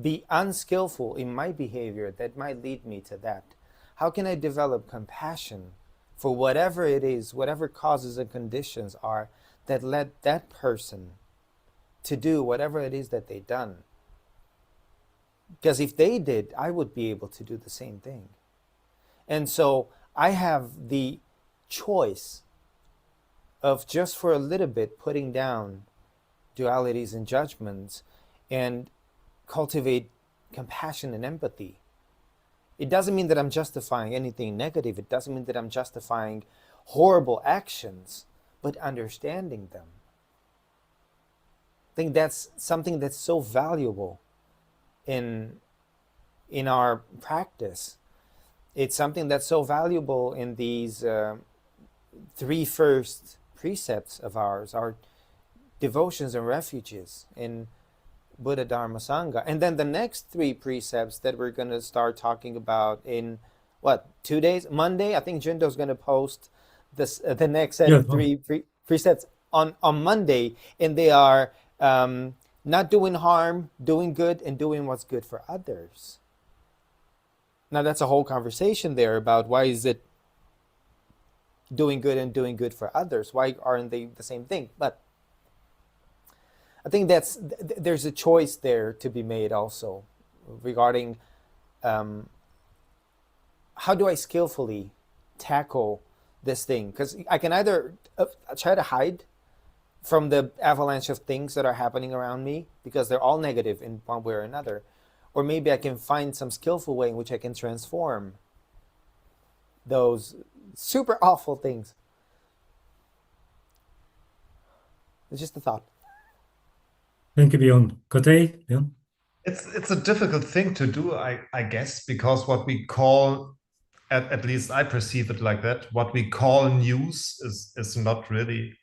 be unskillful in my behavior that might lead me to that? How can I develop compassion for whatever it is, whatever causes and conditions are that led that person to do whatever it is that they done? Because if they did, I would be able to do the same thing. And so I have the choice of just for a little bit putting down dualities and judgments and cultivate compassion and empathy. It doesn't mean that I'm justifying anything negative. It doesn't mean that I'm justifying horrible actions, but understanding them. I think that's something that's so valuable in our practice. It's something that's so valuable in these three first precepts of ours, our devotions and refuges in Buddha, Dharma, Sangha. And then the next three precepts that we're going to start talking about in, 2 days? Monday? I think Jundo's going to post this the next set of three precepts on Monday. And they are not doing harm, doing good, and doing what's good for others. Now, that's a whole conversation there about why is it doing good and doing good for others? Why aren't they the same thing? But I think there's a choice there to be made also regarding how do I skillfully tackle this thing? Because I can either try to hide from the avalanche of things that are happening around me because they're all negative in one way or another, or maybe I can find some skillful way in which I can transform those super awful things. It's just a thought. Thank you, Bjorn. Kote, Bjorn? It's a difficult thing to do, I guess, because what we call, at least I perceive it like that, what we call news is not really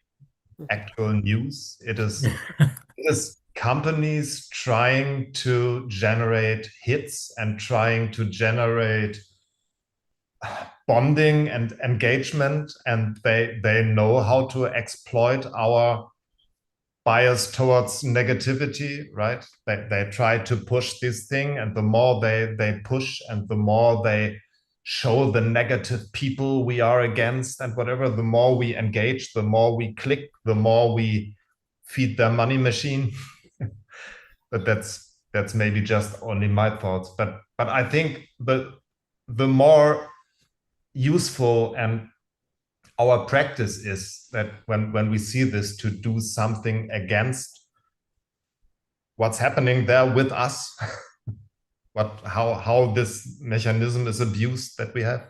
actual news. It is companies trying to generate hits and trying to generate bonding and engagement, and they know how to exploit our bias towards negativity, right? They try to push this thing, and the more they push and the more they show the negative people we are against and whatever, the more we engage, the more we click, the more we feed their money machine. But that's maybe just only my thoughts. But I think the more useful and our practice is that when we see this, to do something against what's happening there with us, how this mechanism is abused that we have.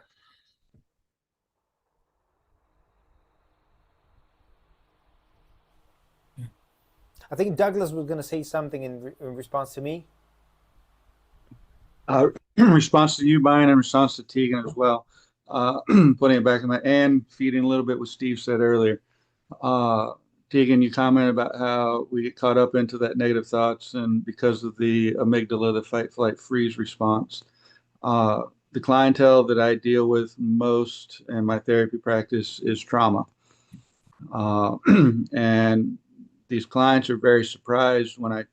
I think Douglas was going to say something in response to me. In response to you, Brian, and response to Tegan as well. Putting it back in and feeding a little bit what Steve said earlier. Tegan, you commented about how we get caught up into that negative thoughts, and because of the amygdala, the fight, flight, freeze response. The clientele that I deal with most in my therapy practice is trauma. And these clients are very surprised when I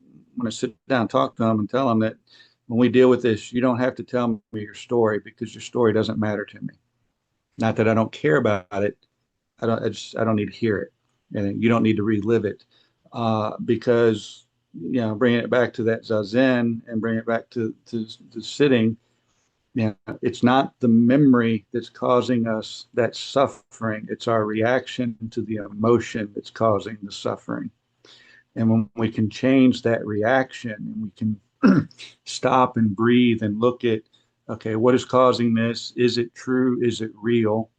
sit down and talk to them and tell them that when we deal with this, you don't have to tell me your story because your story doesn't matter to me. Not that I don't care about it. I don't need to hear it, and you don't need to relive it, because bringing it back to that zazen and bring it back to sitting. Yeah, it's not the memory that's causing us that suffering. It's our reaction to the emotion that's causing the suffering. And when we can change that reaction and we can stop and breathe and look at, okay, what is causing this? Is it true? Is it real?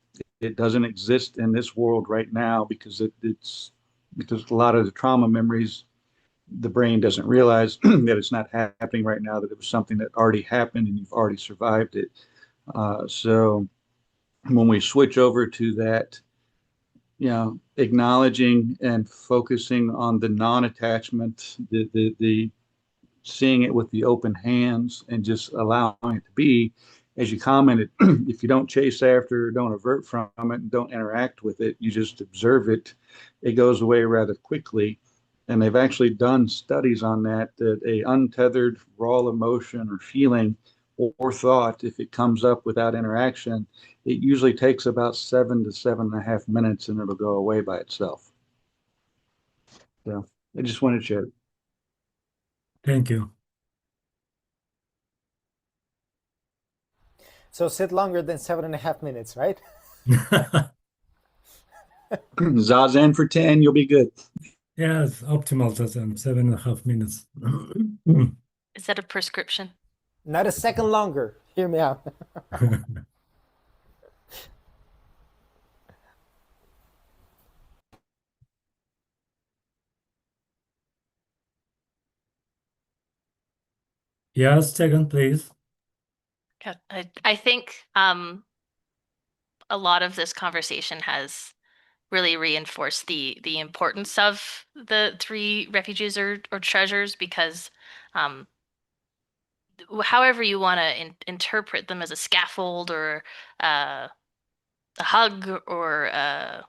It doesn't exist in this world right now because it's because a lot of the trauma memories, the brain doesn't realize that it's not happening right now, that it was something that already happened and you've already survived it. So when we switch over to that, acknowledging and focusing on the non-attachment, the seeing it with the open hands and just allowing it to be, as you commented, if you don't chase after, don't avert from it, and don't interact with it, you just observe it, it goes away rather quickly. And they've actually done studies on that a untethered raw emotion or feeling or thought, if it comes up without interaction, it usually takes about 7 to 7.5 minutes and it'll go away by itself. So I just wanted to share it. Thank you. So sit longer than 7.5 minutes, right? Zazen for 10, you'll be good. Yes, optimal zazen, 7.5 minutes. Is that a prescription? Not a second longer. Hear me out. Yes, second, please. Yeah, I think a lot of this conversation has really reinforced the importance of the 3 refuges or treasures, because however you want to interpret them, as a scaffold or a hug or a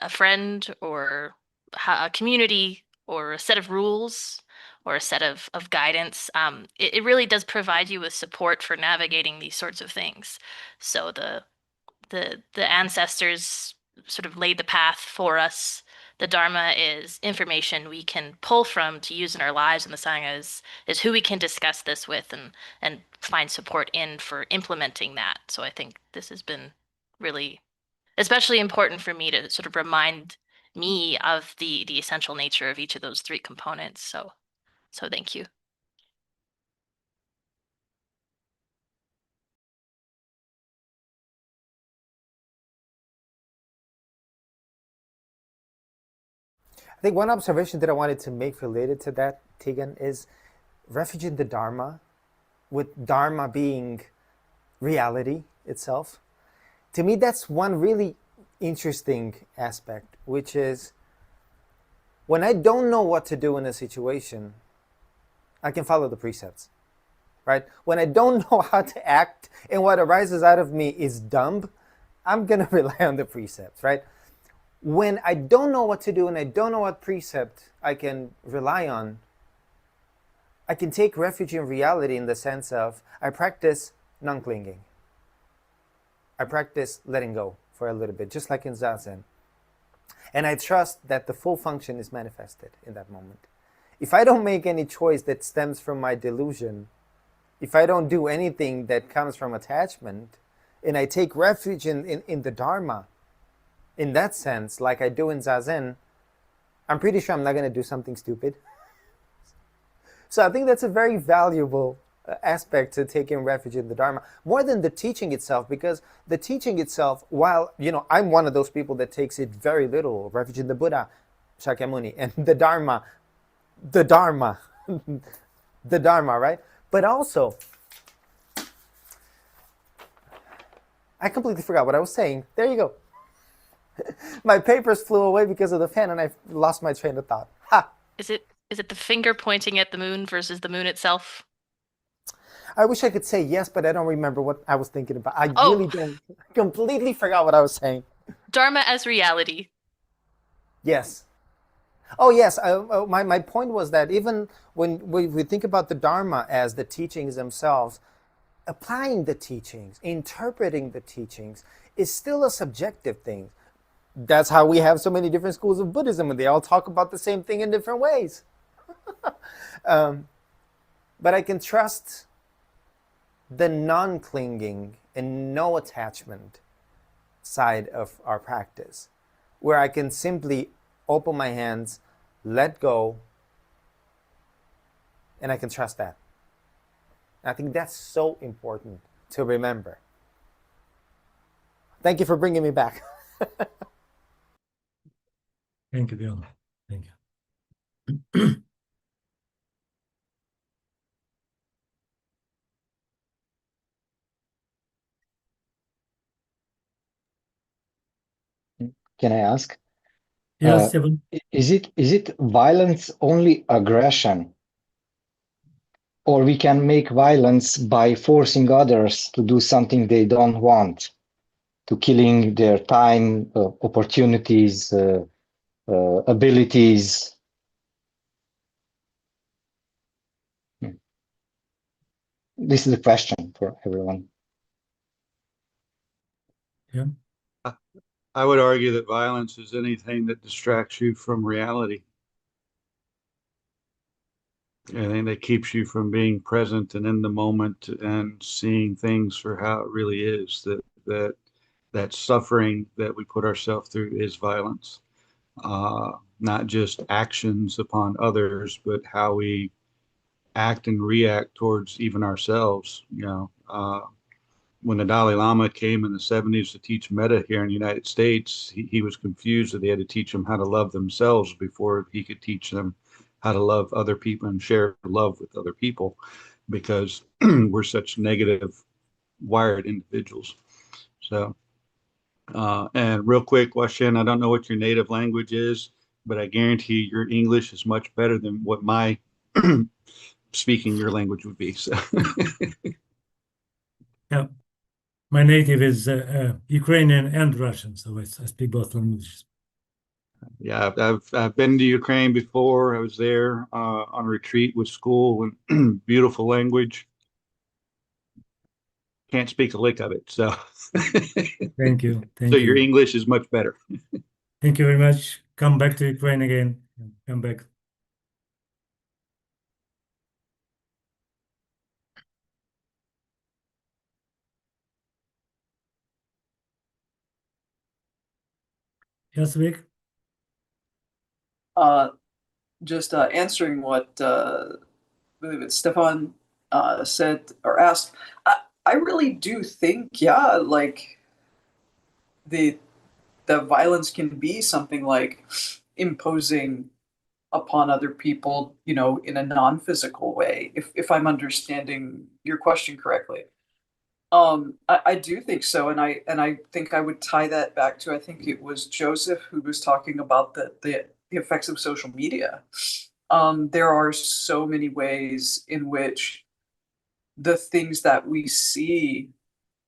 friend or a community or a set of rules or a set of guidance, it really does provide you with support for navigating these sorts of things. So the ancestors sort of laid the path for us. The Dharma is information we can pull from to use in our lives, and the Sangha is who we can discuss this with and find support in for implementing that. So I think this has been really especially important for me to sort of remind me of the essential nature of each of those 3 components. So thank you. I think one observation that I wanted to make related to that, Tegan, is refuge in the Dharma, with Dharma being reality itself. To me, that's one really interesting aspect, which is when I don't know what to do in a situation, I can follow the precepts, right? When I don't know how to act and what arises out of me is dumb, I'm going to rely on the precepts, right? When I don't know what to do and I don't know what precept I can rely on, I can take refuge in reality in the sense of I practice non-clinging. I practice letting go for a little bit, just like in Zazen. And I trust that the full function is manifested in that moment. If I don't make any choice that stems from my delusion, if I don't do anything that comes from attachment, and I take refuge in the Dharma, in that sense, like I do in Zazen, I'm pretty sure I'm not going to do something stupid. So I think that's a very valuable aspect to taking refuge in the Dharma, more than the teaching itself, because the teaching itself, while, I'm one of those people that takes it very little, refuge in the Buddha, Shakyamuni, and the Dharma, the Dharma, right? But also, I completely forgot what I was saying. There you go. My papers flew away because of the fan, and I lost my train of thought. Ha! Is it the finger pointing at the moon versus the moon itself? I wish I could say yes, but I don't remember what I was thinking about. I really don't. Completely forgot what I was saying. Dharma as reality. Yes. Oh, yes. My point was that even when we think about the Dharma as the teachings themselves, applying the teachings, interpreting the teachings is still a subjective thing. That's how we have so many different schools of Buddhism, and they all talk about the same thing in different ways. But I can trust the non-clinging and no attachment side of our practice, where I can simply open my hands, let go, and I can trust that. I think that's so important to remember. Thank you for bringing me back. Thank you, Bjorn. Thank you. Can I ask? Yes, Stephen. Is it violence only aggression? Or we can make violence by forcing others to do something they don't want, to killing their time, opportunities, abilities. This is a question for everyone. Yeah. I would argue that violence is anything that distracts you from reality. Anything that keeps you from being present and in the moment and seeing things for how it really is. That suffering that we put ourselves through is violence. Not just actions upon others, but how we act and react towards even ourselves. When the Dalai Lama came in the 70s to teach metta here in the United States, he was confused that they had to teach them how to love themselves before he could teach them how to love other people and share love with other people, because we're such negative wired individuals. So, and real quick question, I don't know what your native language is, but I guarantee your English is much better than what my speaking your language would be. So. Yeah. My native is Ukrainian and Russian, so I speak both languages. Yeah, I've been to Ukraine before. I was there on retreat with school, and beautiful language. Can't speak a lick of it, so. Thank you. Thank So you. your English is much better. Thank you very much. Come back to Ukraine again. Come back. Yes, Vic? Just answering what I believe it's Stefan said or asked. I really do think, yeah, like the violence can be something like imposing upon other people, in a non-physical way, if I'm understanding your question correctly. I do think so, and I think I would tie that back to, I think it was Joseph who was talking about the effects of social media. There are so many ways in which the things that we see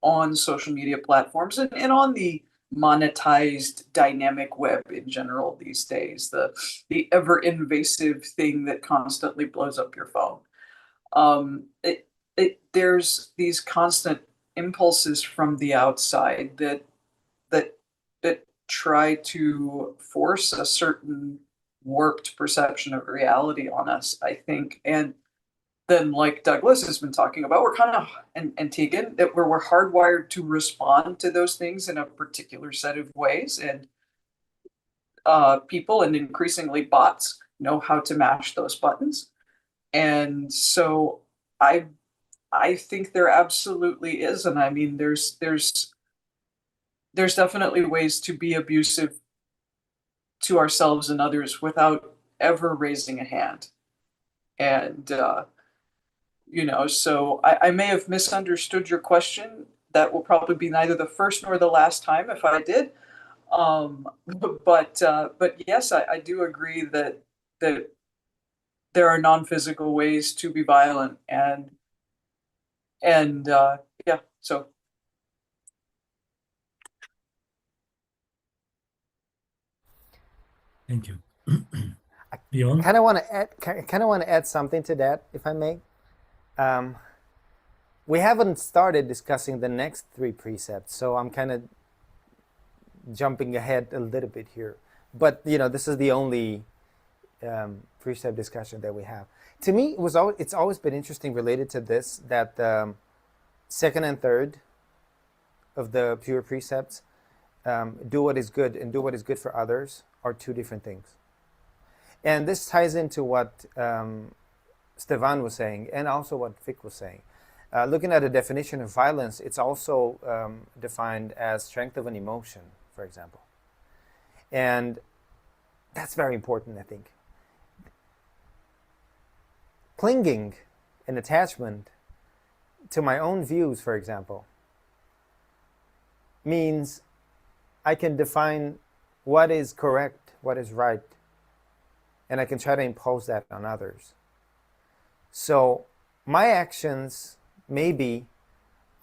on social media platforms and on the monetized dynamic web in general these days, the ever invasive thing that constantly blows up your phone. There's these constant impulses from the outside that that try to force a certain warped perception of reality on us, I think. And then, like Douglas has been talking about, we're kind of, and Tegan, that we're hardwired to respond to those things in a particular set of ways. And people, and increasingly bots, know how to mash those buttons. And so I think there absolutely is. And I mean, there's definitely ways to be abusive to ourselves and others without ever raising a hand. And, so I may have misunderstood your question. That will probably be neither the first nor the last time if I did. But yes, I do agree that there are non-physical ways to be violent, and yeah, so. Thank you. I Bjorn? kind of want to add something to that, if I may. We haven't started discussing the next three precepts, so I'm kind of jumping ahead a little bit here, but this is the only precept discussion that we have. To me, it's always been interesting related to this, that second and third of the pure precepts, do what is good and do what is good for others, are two different things. And this ties into what Stefan was saying, and also what Vic was saying. Looking at a definition of violence, it's also defined as strength of an emotion, for example. And that's very important, I think. Clinging and attachment to my own views, for example, means I can define what is correct, what is right, and I can try to impose that on others. So my actions, maybe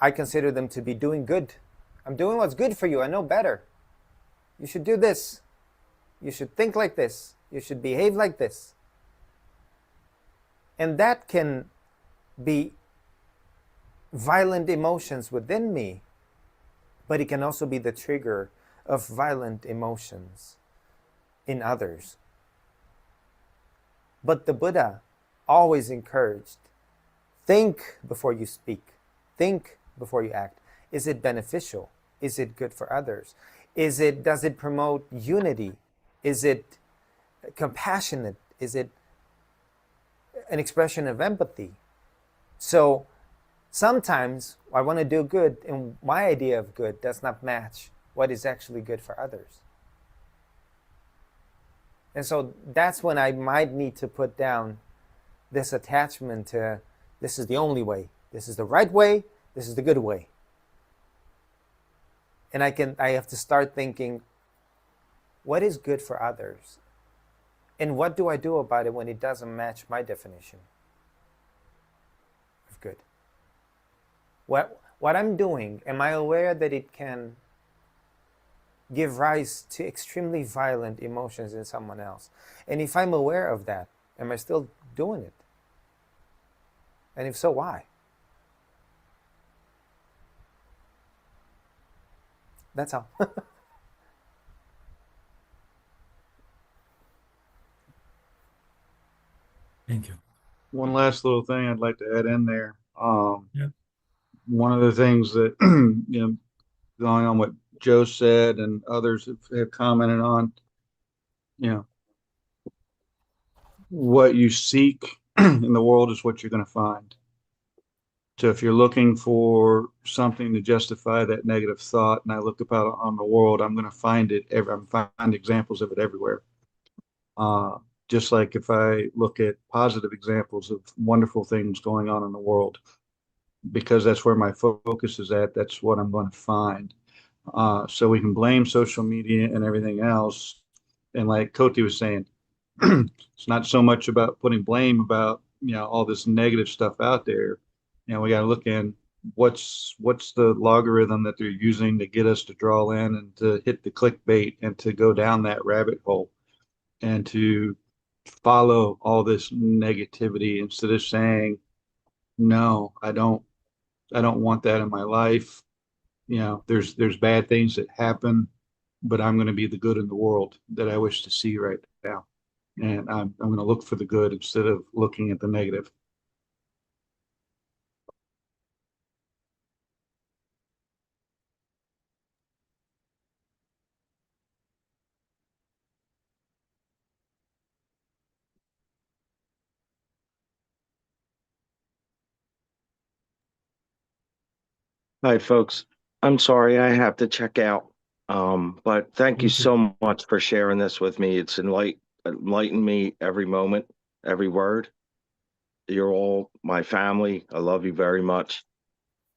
I consider them to be doing good. I'm doing what's good for you. I know better. You should do this. You should think like this. You should behave like this. And that can be violent emotions within me, but it can also be the trigger of violent emotions in others. But the Buddha always encouraged, think before you speak. Think before you act. Is it beneficial? Is it good for others? Does it promote unity? Is it compassionate? Is it an expression of empathy? So sometimes I want to do good, and my idea of good does not match what is actually good for others. And so that's when I might need to put down this attachment to, this is the only way, this is the right way, this is the good way. And I have to start thinking, what is good for others? And what do I do about it when it doesn't match my definition of good? What I'm doing, am I aware that it can give rise to extremely violent emotions in someone else? And if I'm aware of that, am I still doing it? And if so, why? That's all. Thank you. One last little thing I'd like to add in there. Yeah. One of the things that, going on what Joe said and others have commented on, what you seek in the world is what you're going to find. So if you're looking for something to justify that negative thought, and I look about on the world, I'm going to find it. I'm find examples of it everywhere. Just like if I look at positive examples of wonderful things going on in the world, because that's where my focus is at, that's what I'm going to find. So we can blame social media and everything else. And like Koti was saying, it's not so much about putting blame about, all this negative stuff out there. We got to look in what's the logarithm that they're using to get us to draw in and to hit the clickbait and to go down that rabbit hole and to follow all this negativity instead of saying, no, I don't want that in my life. There's bad things that happen, but I'm going to be the good in the world that I wish to see right now. And I'm going to look for the good instead of looking at the negative. All right, folks. I'm sorry I have to check out. But thank you so much for sharing this with me. It's enlightened me every moment, every word. You're all my family. I love you very much.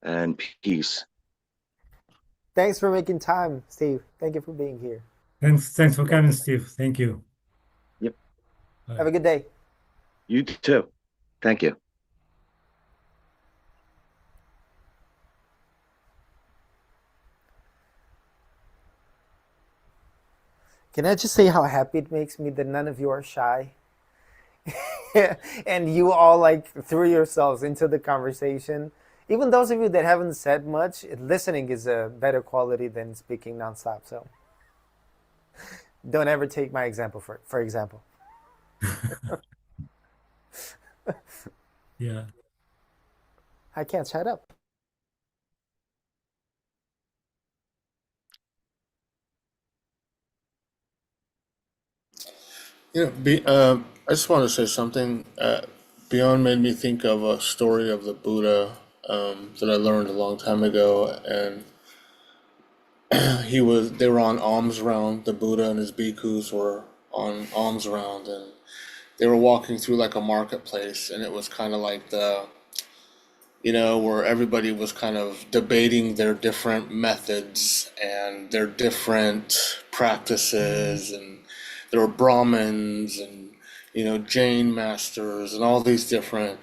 And peace. Thanks for making time, Steve. Thank you for being here. Thanks for coming, Steve. Thank you. Yep. Have a good day. You too. Thank you. Can I just say how happy it makes me that none of you are shy? And you all threw yourselves into the conversation. Even those of you that haven't said much, listening is a better quality than speaking nonstop. So Don't ever take my example for example. Yeah. I can't shut up. I just want to say something. Beyond made me think of a story of the Buddha that I learned a long time ago, and they were on alms round. The Buddha and his bhikkhus were on alms round, and they were walking through like a marketplace, and it was kind of like where everybody was kind of debating their different methods and their different practices, and there were Brahmins and Jain masters and all these different,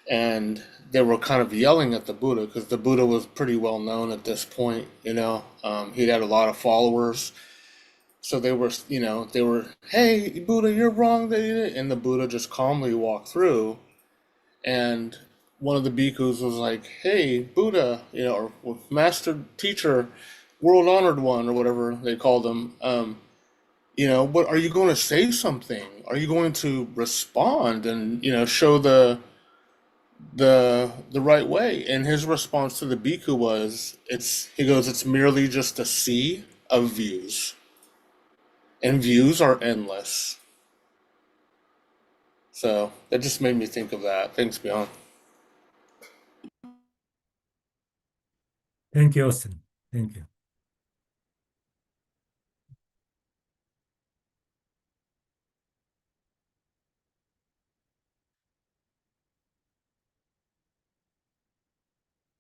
and they were kind of yelling at the Buddha because the Buddha was pretty well known at this point. He'd had a lot of followers, so they were, hey Buddha, you're wrong, and the Buddha just calmly walked through, and one of the bhikkhus was like, hey Buddha, or master teacher, world honored one, or whatever they called him. What are you going to say something? Are you going to respond and show the right way? And his response to the bhikkhu was, it's merely just a sea of views, and views are endless. So that just made me think of that. Thanks, Beyond. Thank you, Austin. Thank you.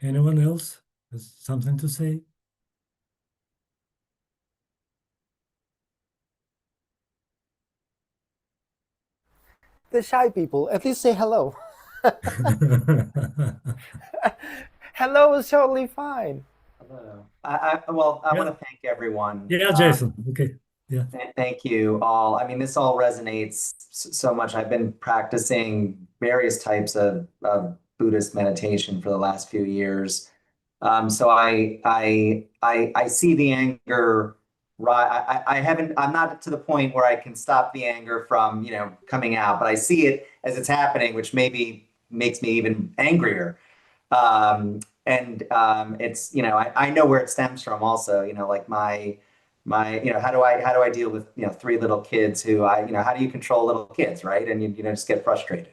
Anyone else has something to say? The shy people, at least say hello. Hello is totally fine. Hello. I want Yeah. to thank everyone. Yeah, Jason. Okay. Yeah. Thank you all. I mean, this all resonates so much. I've been practicing various types of Buddhist meditation for the last few years. So I see the anger. Right. I'm not to the point where I can stop the anger from, coming out, but I see it as it's happening, which maybe makes me even angrier. It's, I know where it stems from also, like my, how do I deal with, 3 little kids who how do you control little kids, right? And you just get frustrated.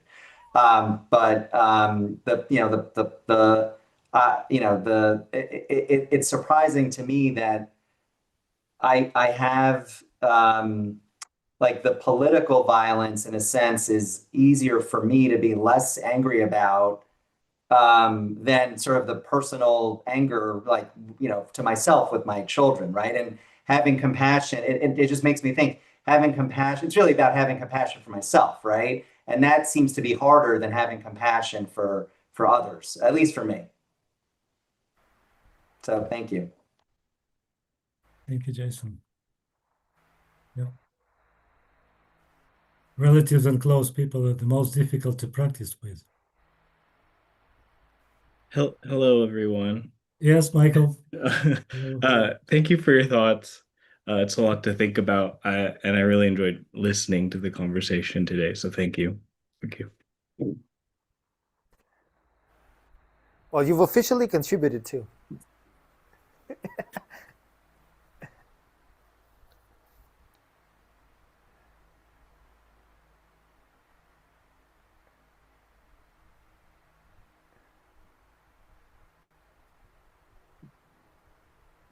It's surprising to me that I have, like, the political violence in a sense is easier for me to be less angry about than sort of the personal anger, like, to myself with my children, right? And having compassion, it just makes me think, having compassion, it's really about having compassion for myself, right? And that seems to be harder than having compassion for others, at least for me. So thank you. Thank you, Jason. Yeah. Relatives and close people are the most difficult to practice with. Hello, everyone. Yes, Michael. Thank you for your thoughts. It's a lot to think about, and I really enjoyed listening to the conversation today. So thank you. Thank you. Well, you've officially contributed too.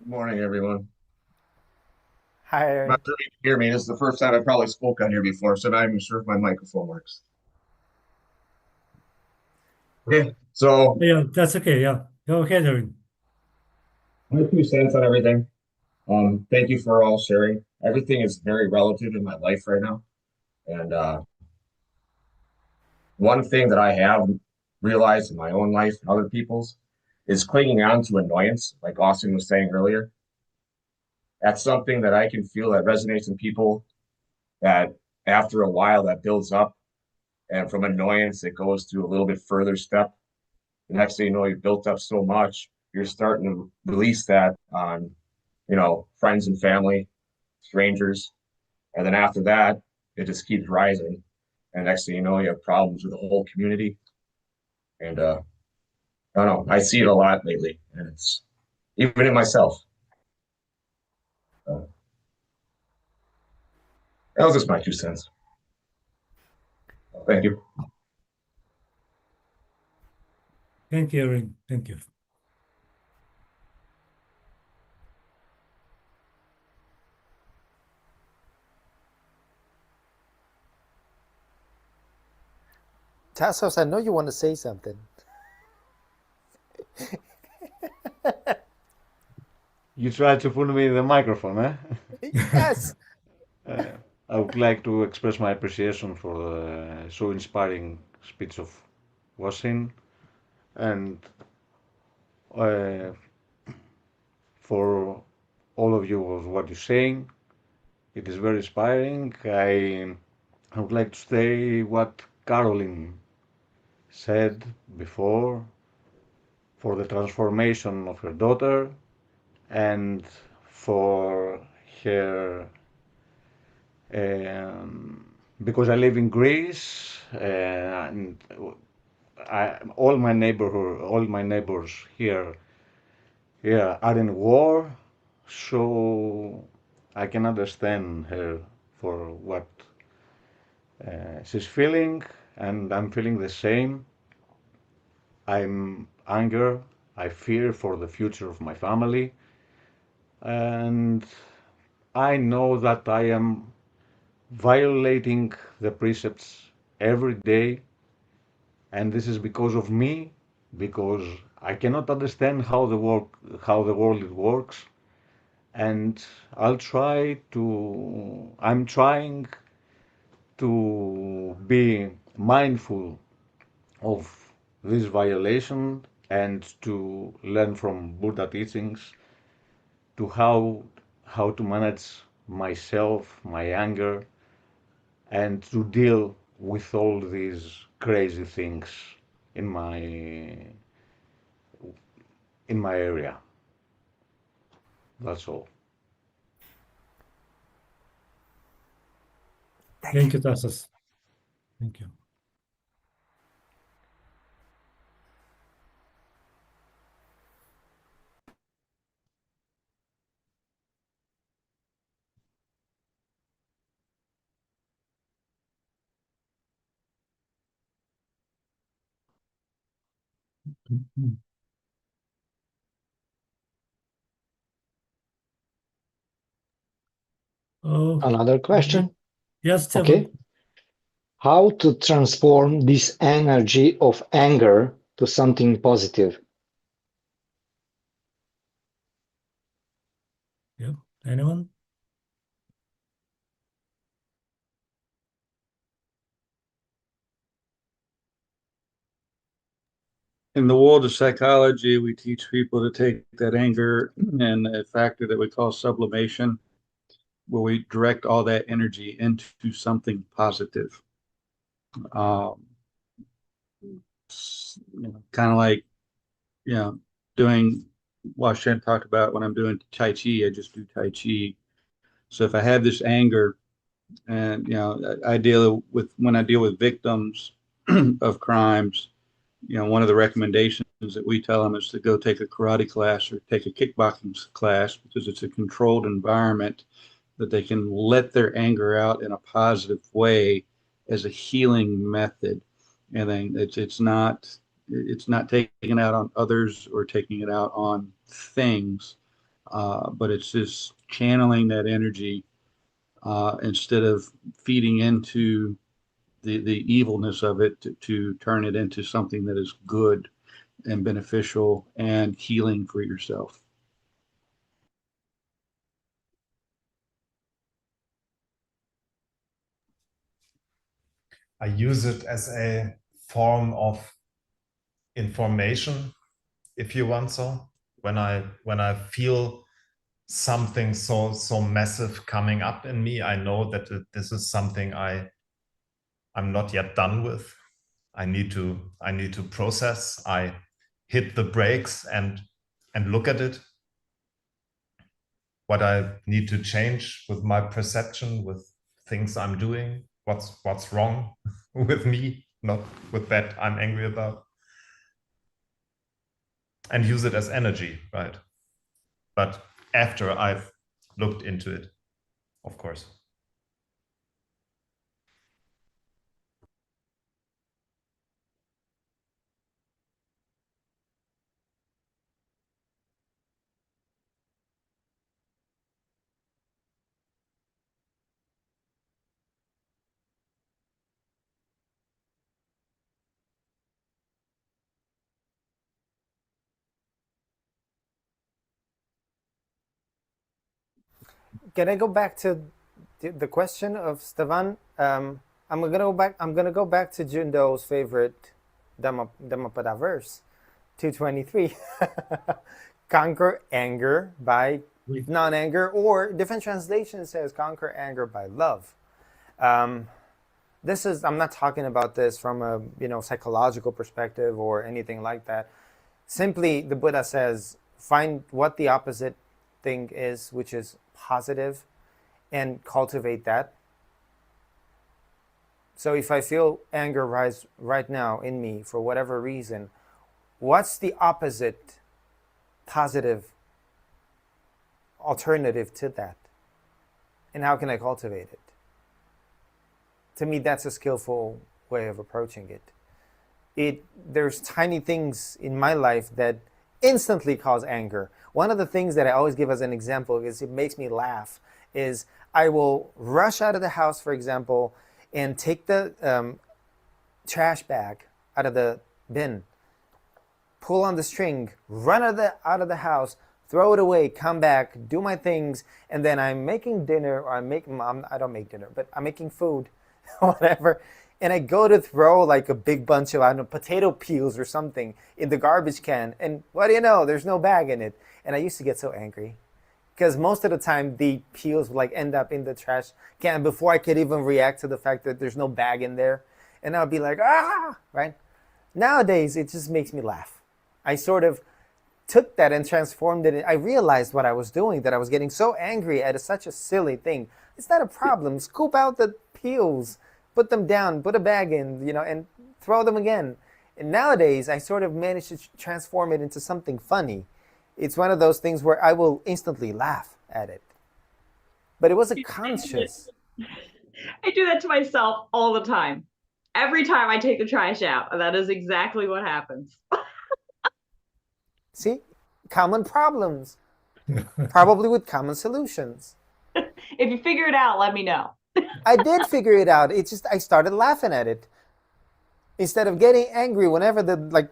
Good morning, everyone. Hi, I'm Aaron. not sure you can hear me. This is the first time I probably spoke on here before, so now I'm sure if my microphone works. Okay, so Yeah, that's okay. Yeah, go ahead, Aaron. my 2 cents on everything. Thank you for all sharing. Everything is very relative in my life right now, and one thing that I have realized in my own life and other people's is clinging on to annoyance, like Austin was saying earlier. That's something that I can feel that resonates in people, that after a while that builds up, and from annoyance it goes to a little bit further step. The next thing you know, you've built up so much, you're starting to release that on, friends and family. strangers. And then after that, it just keeps rising. And next thing you know, you have problems with the whole community. And I don't know, I see it a lot lately. And it's even in myself. That was just my 2 cents. Thank you. Thank you, Erin. Thank you. Tassos, I know you want to say something. You tried to put me in the microphone, eh? Yes. I would like to express my appreciation for the so inspiring speech of Wasin, and for all of you of what you're saying. It is very inspiring. I would like to say what Caroline said before for the transformation of her daughter and for her because I live in Greece and all my neighbors here are in war, so I can understand her for what she's feeling, and I'm feeling the same. I'm anger, I fear for the future of my family, and I know that I am violating the precepts every day, and this is because of me, because I cannot understand how the world works, and I'm trying to be mindful of this violation and to learn from Buddha teachings to how to manage myself, my anger, and to deal with all these crazy things in my area. That's all. Thank you, Tassos. Thank you. Oh, Another question? yes, Stefan. Okay. How to transform this energy of anger to something positive? Yeah. Anyone? In the world of psychology, we teach people to take that anger and a factor that we call sublimation, where we direct all that energy into something positive. Kind of like, doing what Shen talked about when I'm doing Tai Chi, I just do Tai Chi. So if I have this anger and, I deal with, when I deal with victims of crimes, one of the recommendations that we tell them is to go take a karate class or take a kickboxing class because it's a controlled environment that they can let their anger out in a positive way as a healing method. And then it's not taking it out on others or taking it out on things, but it's just channeling that energy instead of feeding into the evilness of it to turn it into something that is good and beneficial and healing for yourself. I use it as a form of information, if you want so. When I feel something so massive coming up in me, I know that this is something I'm not yet done with. I need to process. I hit the brakes and look at it. what I need to change with my perception, with things I'm doing, what's wrong with me, not with that I'm angry about, and use it as energy, right? But after I've looked into it, of course. Can I go back to the question of Stefan? I'm gonna go back. I'm gonna go back to Jundo's favorite Dhammapada verse, 223. Conquer anger by non-anger, or different translation says conquer anger by love. This is, I'm not talking about this from a psychological perspective or anything like that. Simply, the Buddha says, find what the opposite thing is, which is positive, and cultivate that. So if I feel anger rise right now in me for whatever reason, what's the opposite positive alternative to that? And how can I cultivate it? To me, that's a skillful way of approaching it. There's tiny things in my life that instantly cause anger. One of the things that I always give as an example, because it makes me laugh, is I will rush out of the house, for example, and take the trash bag out of the bin, pull on the string, run out of the house, throw it away, come back, do my things, and then I'm making dinner, or I don't make dinner, but I'm making food, whatever, and I go to throw like a big bunch of, I don't know, potato peels or something in the garbage can, and what do you know, there's no bag in it. And I used to get so angry, because most of the time the peels would like end up in the trash can before I could even react to the fact that there's no bag in there. And I'll be like, right? Nowadays, it just makes me laugh. I sort of took that and transformed it. I realized what I was doing, that I was getting so angry at such a silly thing. It's not a problem. Scoop out the peels, put them down, put a bag in, and throw them again. And nowadays, I sort of managed to transform it into something funny. It's one of those things where I will instantly laugh at it. But it was a conscious. I do that to myself all the time. Every time I take the trash out, that is exactly what happens. See? Common problems. Probably with common solutions. If you figure it out, let me know. I did figure it out. It's just I started laughing at it. Instead of getting angry whenever the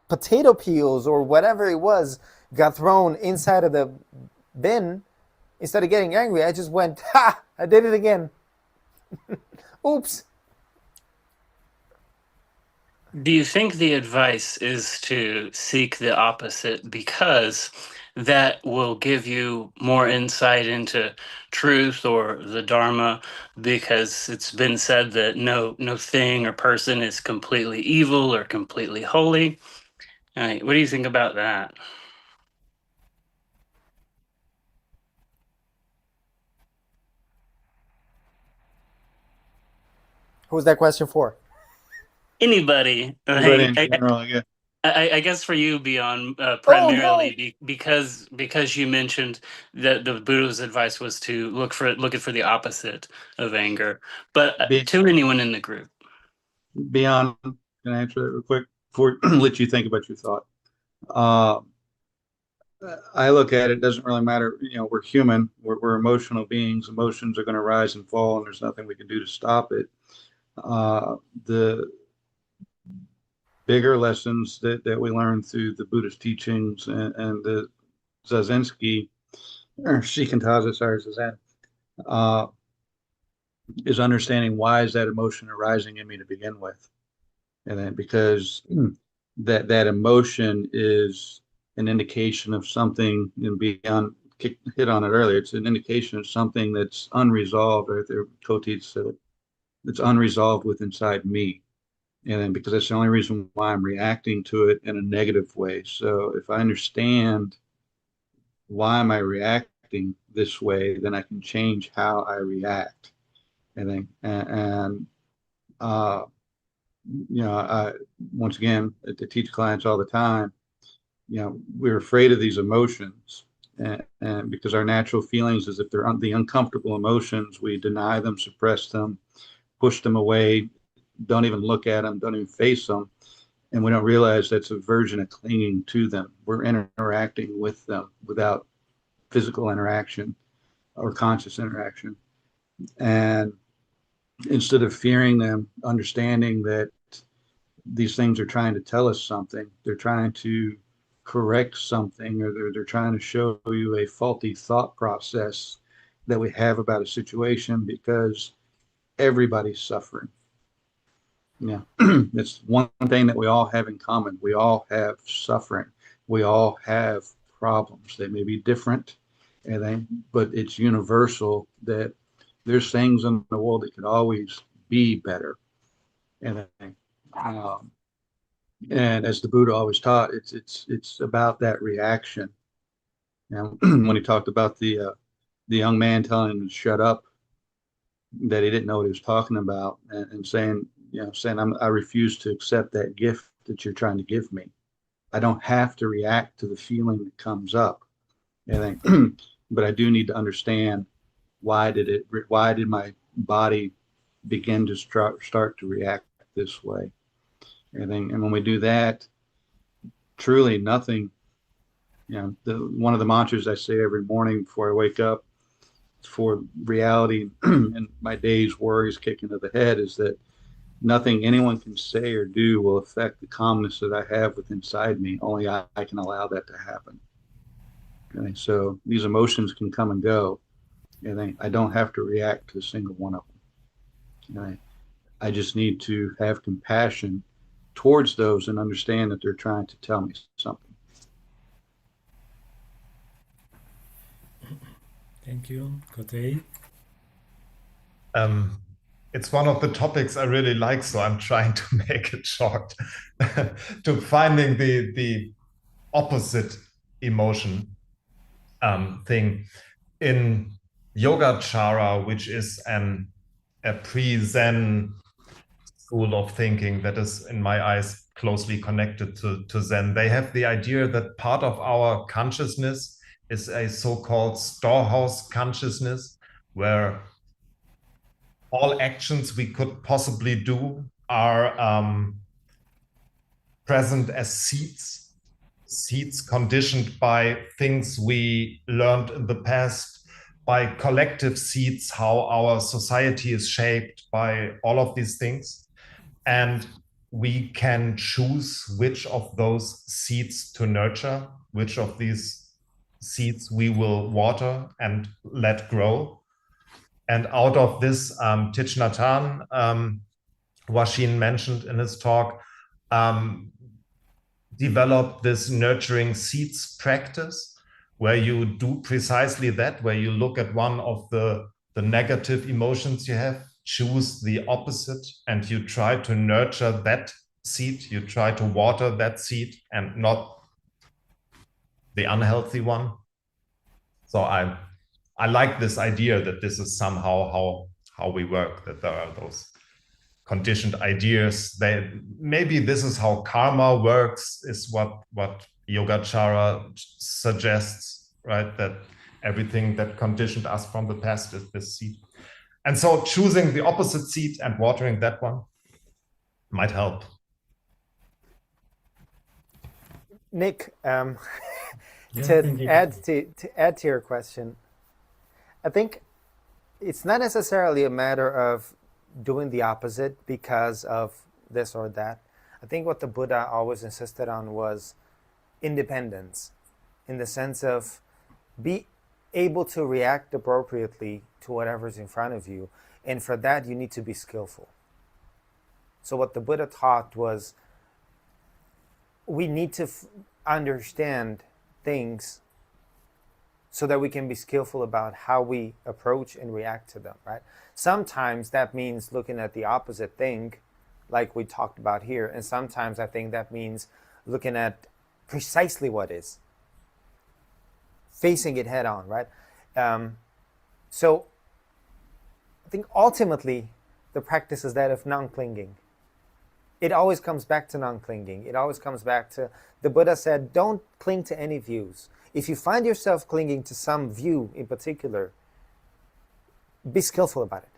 potato peels or whatever it was got thrown inside of the bin, instead of getting angry, I just went, ha! I did it again. Oops. Do you think the advice is to seek the opposite because that will give you more insight into truth or the Dharma? Because it's been said that no thing or person is completely evil or completely holy. What do you think about that? Who's that question for? Anybody. Anybody in general, yeah. I guess for you, Beyond, primarily because you mentioned that the Buddha's advice was to look for the opposite of anger, but to anyone in the group. Beyond, can I answer that real quick before let you think about your thought? I look at it, doesn't really matter. We're human. We're emotional beings. Emotions are going to rise and fall, and there's nothing we can do to stop it. The bigger lessons that we learn through the Buddhist teachings and the Zazenski, or Shikantaza, sorry, Zazen, is understanding why is that emotion arising in me to begin with. And then because that emotion is an indication of something, and Beyond hit on it earlier, it's an indication of something that's unresolved, right there, Kotit said it, it's unresolved with inside me. And then because that's the only reason why I'm reacting to it in a negative way. So if I understand why am I reacting reacting this way, then I can change how I react. I think, I once again, I teach clients all the time. We're afraid of these emotions, and because our natural feelings is if they're the uncomfortable emotions, we deny them, suppress them, push them away, don't even look at them, don't even face them, and we don't realize that's a version of clinging to them. We're interacting with them without physical interaction or conscious interaction, and instead of fearing them, understanding that these things are trying to tell us something, they're trying to correct something, or they're trying to show you a faulty thought process that we have about a situation, because everybody's suffering. It's one thing that we all have in common. We all have suffering. We all have problems. They may be different, but it's universal that there's things in the world that could always be better. And as the Buddha always taught, it's about that reaction. When he talked about the young man telling him to shut up, that he didn't know what he was talking about, and saying I refuse to accept that gift that you're trying to give me. I don't have to react to the feeling that comes up. But I do need to understand why did my body begin to start to react this way. And when we do that, truly nothing, one of the mantras I say every morning before I wake up for reality and my day's worries kick into the head is that nothing anyone can say or do will affect the calmness that I have within inside me. Only I can allow that to happen. So these emotions can come and go, and I don't have to react to a single one of them. I just need to have compassion towards those and understand that they're trying to tell me something. Thank you, Kotei. It's one of the topics I really like, so I'm trying to make it short. To finding the opposite emotion thing in Yogacara, which is a pre-Zen school of thinking that is, in my eyes, closely connected to Zen. They have the idea that part of our consciousness is a so-called storehouse consciousness, where all actions we could possibly do are present as seeds conditioned by things we learned in the past, by collective seeds, how our society is shaped by all of these things. And we can choose which of those seeds to nurture, which of these seeds we will water and let grow. And out of this, Thich Nhat Hanh, Washin mentioned in his talk, developed this nurturing seeds practice, where you do precisely that, where you look at one of the negative emotions you have, choose the opposite, and you try to nurture that seed, you try to water that seed and not the unhealthy one. So I like this idea that this is somehow how we work, that there are those conditioned ideas. Maybe this is how karma works, is what Yogacara suggests, right? That everything that conditioned us from the past is this seed. And so choosing the opposite seed and watering that one might help. Nick, Yeah, to add to your question, I think it's not necessarily a matter of doing the opposite because of this or that. I think what the Buddha always insisted on was independence, in the sense of be able to react appropriately to whatever's in front of you, and for that you need to be skillful. So what the Buddha taught was we need to understand things so that we can be skillful about how we approach and react to them, right? Sometimes that means looking at the opposite thing, like we talked about here, and sometimes I think that means looking at precisely what is, facing it head on, right? So I think ultimately the practice is that of non-clinging. It always comes back to non-clinging. It always comes back to, the Buddha said, don't cling to any views. If you find yourself clinging to some view in particular, be skillful about it.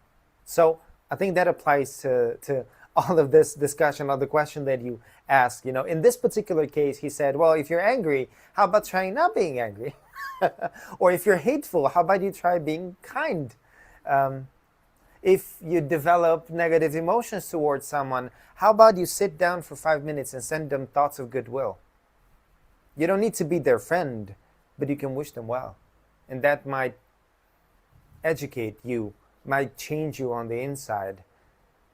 So I think that applies to all of this discussion, or the question that you asked. In this particular case, he said, well, if you're angry, how about trying not being angry? Or if you're hateful, how about you try being kind? If you develop negative emotions towards someone, how about you sit down for 5 minutes and send them thoughts of goodwill? You don't need to be their friend, but you can wish them well. And that might educate you, might change you on the inside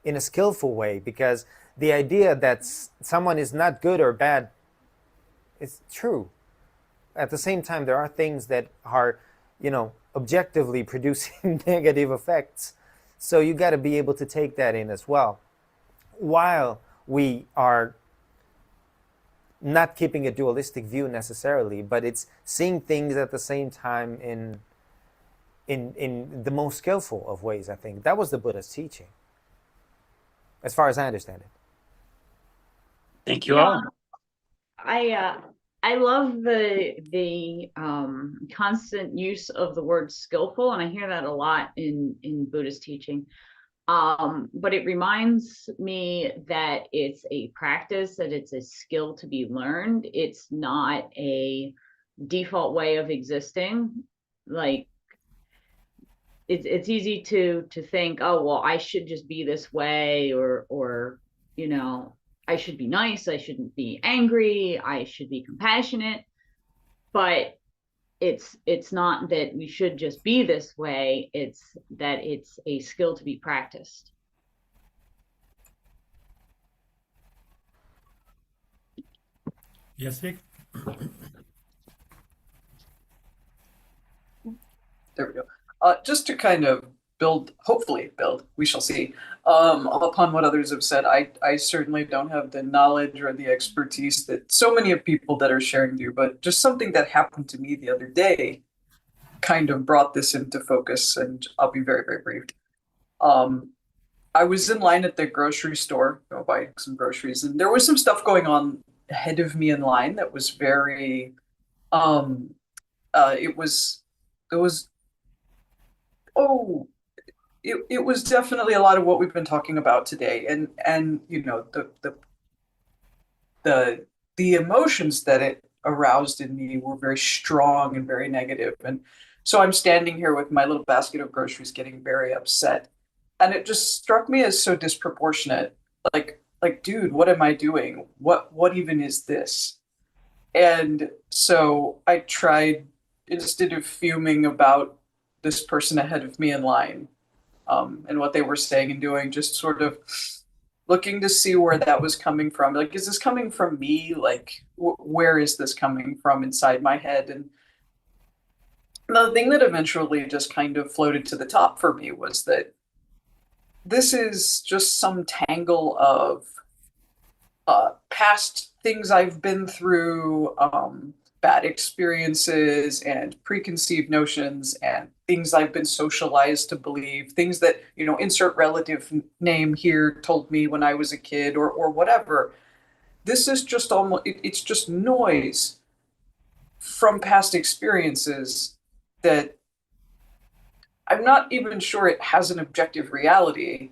in a skillful way, because the idea that someone is not good or bad is true. At the same time, there are things that are, objectively producing negative effects. So you got to be able to take that in as well, while we are not keeping a dualistic view necessarily, but it's seeing things at the same time in the most skillful of ways. I think that was the Buddha's teaching, as far as I understand it. Thank you all. I love the constant use of the word skillful, and I hear that a lot in Buddhist teaching. But it reminds me that it's a practice, that it's a skill to be learned. It's not a default way of existing. Like, it's easy to think, oh, well, I should just be this way, or I should be nice, I shouldn't be angry, I should be compassionate. But it's not that we should just be this way, it's that it's a skill to be practiced. Yes, Vic? There we go. Just to kind of hopefully build, we shall see, upon what others have said, I certainly don't have the knowledge or the expertise that so many of people that are sharing do, but just something that happened to me the other day kind of brought this into focus, and I'll be very, very brief. I was in line at the grocery store, buying some groceries, and there was some stuff going on ahead of me in line that was very, it was definitely a lot of what we've been talking about today, and the emotions that it aroused in me were very strong and very negative. And so I'm standing here with my little basket of groceries getting very upset, and it just struck me as so disproportionate. Like, dude, what am I doing? What even is this? And so I tried, instead of fuming about this person ahead of me in line, and what they were saying and doing, just sort of looking to see where that was coming from. Like, is this coming from me? Like, where is this coming from inside my head? And the thing that eventually just kind of floated to the top for me was that this is just some tangle of past things I've been through, bad experiences and preconceived notions and things I've been socialized to believe, things that, insert relative name here told me when I was a kid, or whatever. This is just it's just noise from past experiences that I'm not even sure it has an objective reality.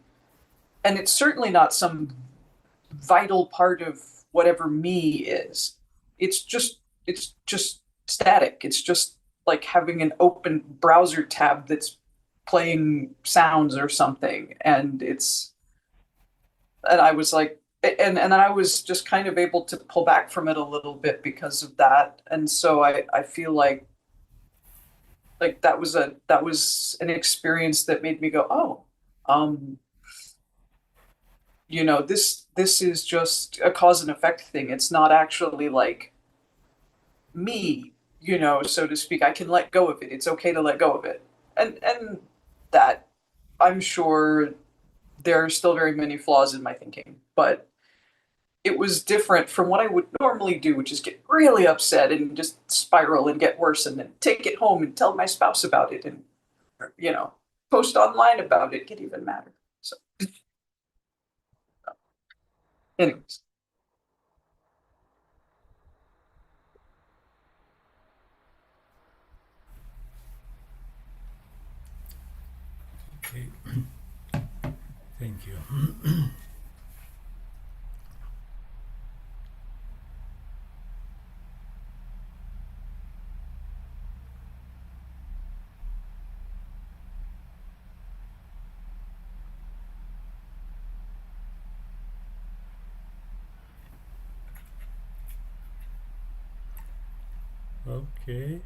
And it's certainly not some vital part of whatever me is. It's just static. It's just like having an open browser tab that's playing sounds or something. And I was like, and I was just kind of able to pull back from it a little bit because of that. And so I feel like that was an experience that made me go, this is just a cause and effect thing. It's not actually like me, so to speak. I can let go of it. It's okay to let go of it. And that, I'm sure there are still very many flaws in my thinking, but it was different from what I would normally do, which is get really upset and just spiral and get worse, and then take it home and tell my spouse about it, and post online about it, get even madder. So, anyways. Okay. Thank you. Okay.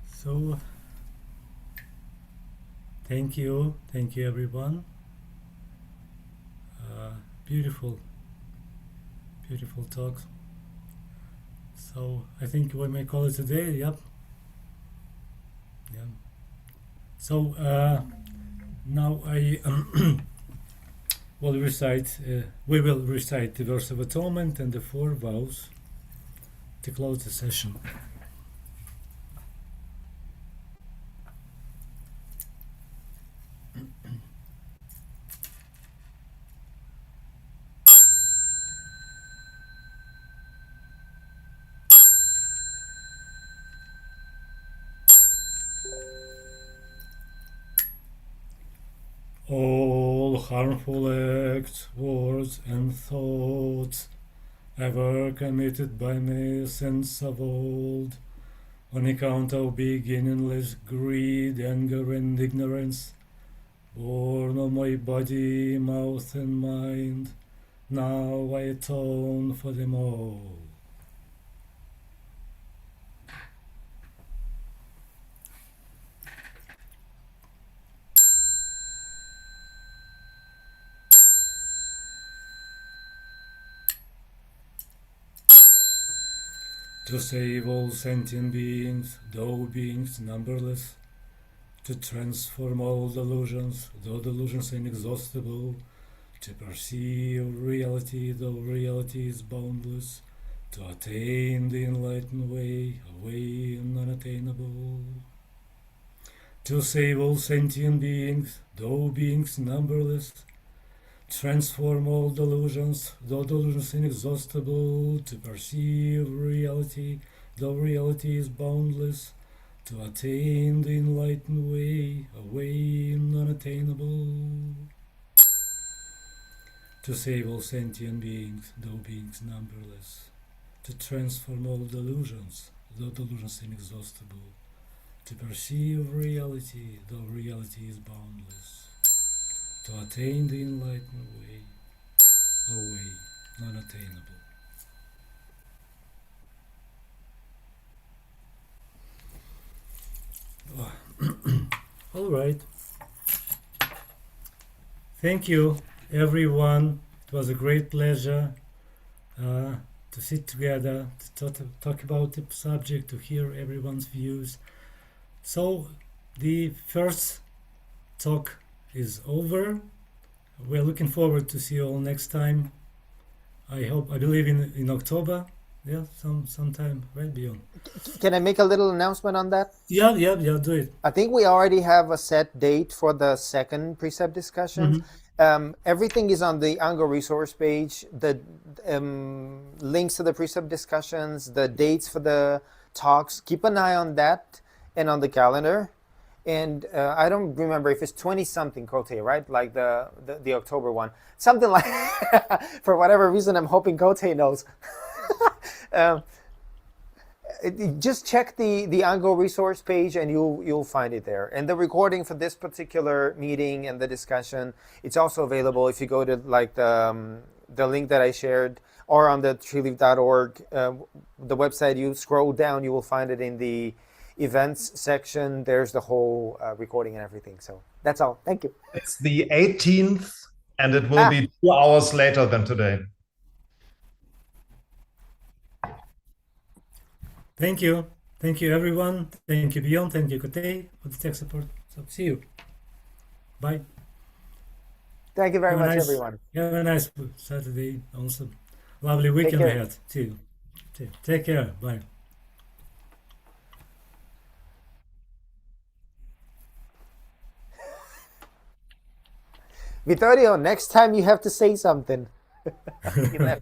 So, thank you everyone. Beautiful talk. So I think we may call it a day. Yep. Yeah. So now I will recite. We will recite the verse of atonement and the 4 vows to close the session. All harmful acts, words, and thoughts ever committed by me since of old, on account of beginningless greed, anger, and ignorance, born of my body, mouth, and mind, now I atone for them all. To save all sentient beings, though beings numberless, to transform all delusions, though delusions inexhaustible, to perceive reality, though reality is boundless, to attain the enlightened way, a way unattainable. To save all sentient beings, though beings numberless, transform all delusions, though delusions inexhaustible, to perceive reality, though reality is boundless, to attain the enlightened way, a way unattainable. To save all sentient beings, though beings numberless, to transform all delusions, though delusions inexhaustible, to perceive reality, though reality is boundless, to attain the enlightened way, a way unattainable. All right. Thank you, everyone. It was a great pleasure to sit together, to talk about the subject, to hear everyone's views. So, the first talk is over. We're looking forward to see you all next time. I believe in October. Yeah, sometime right beyond. Can I make a little announcement on that? Yeah, do it. I think we already have a set date for the second precept discussions. Everything is on the Ango resource page. The links to the precept discussions, the dates for the talks. Keep an eye on that and on the calendar. And I don't remember if it's 20 something Kote, right? Like the October one. Something like for whatever reason, I'm hoping Kote knows. Just check the Ango resource page and you'll find it there. And the recording for this particular meeting and the discussion, it's also available if you go to like the link that I shared or on the treeleaf.org, the website. You scroll down, you will find it in the events section. There's the whole recording and everything. So that's all. Thank you. It's the 18th and it will be 2 hours later than today. Thank you. Thank you, everyone. Thank you, Beyond. Thank you, Kote, for the tech support. So see you. Bye. Thank you very much, everyone. Have a nice Saturday. Also, lovely weekend care. ahead. See you. Take care. Bye. Vittorio, next time you have to say something. He left.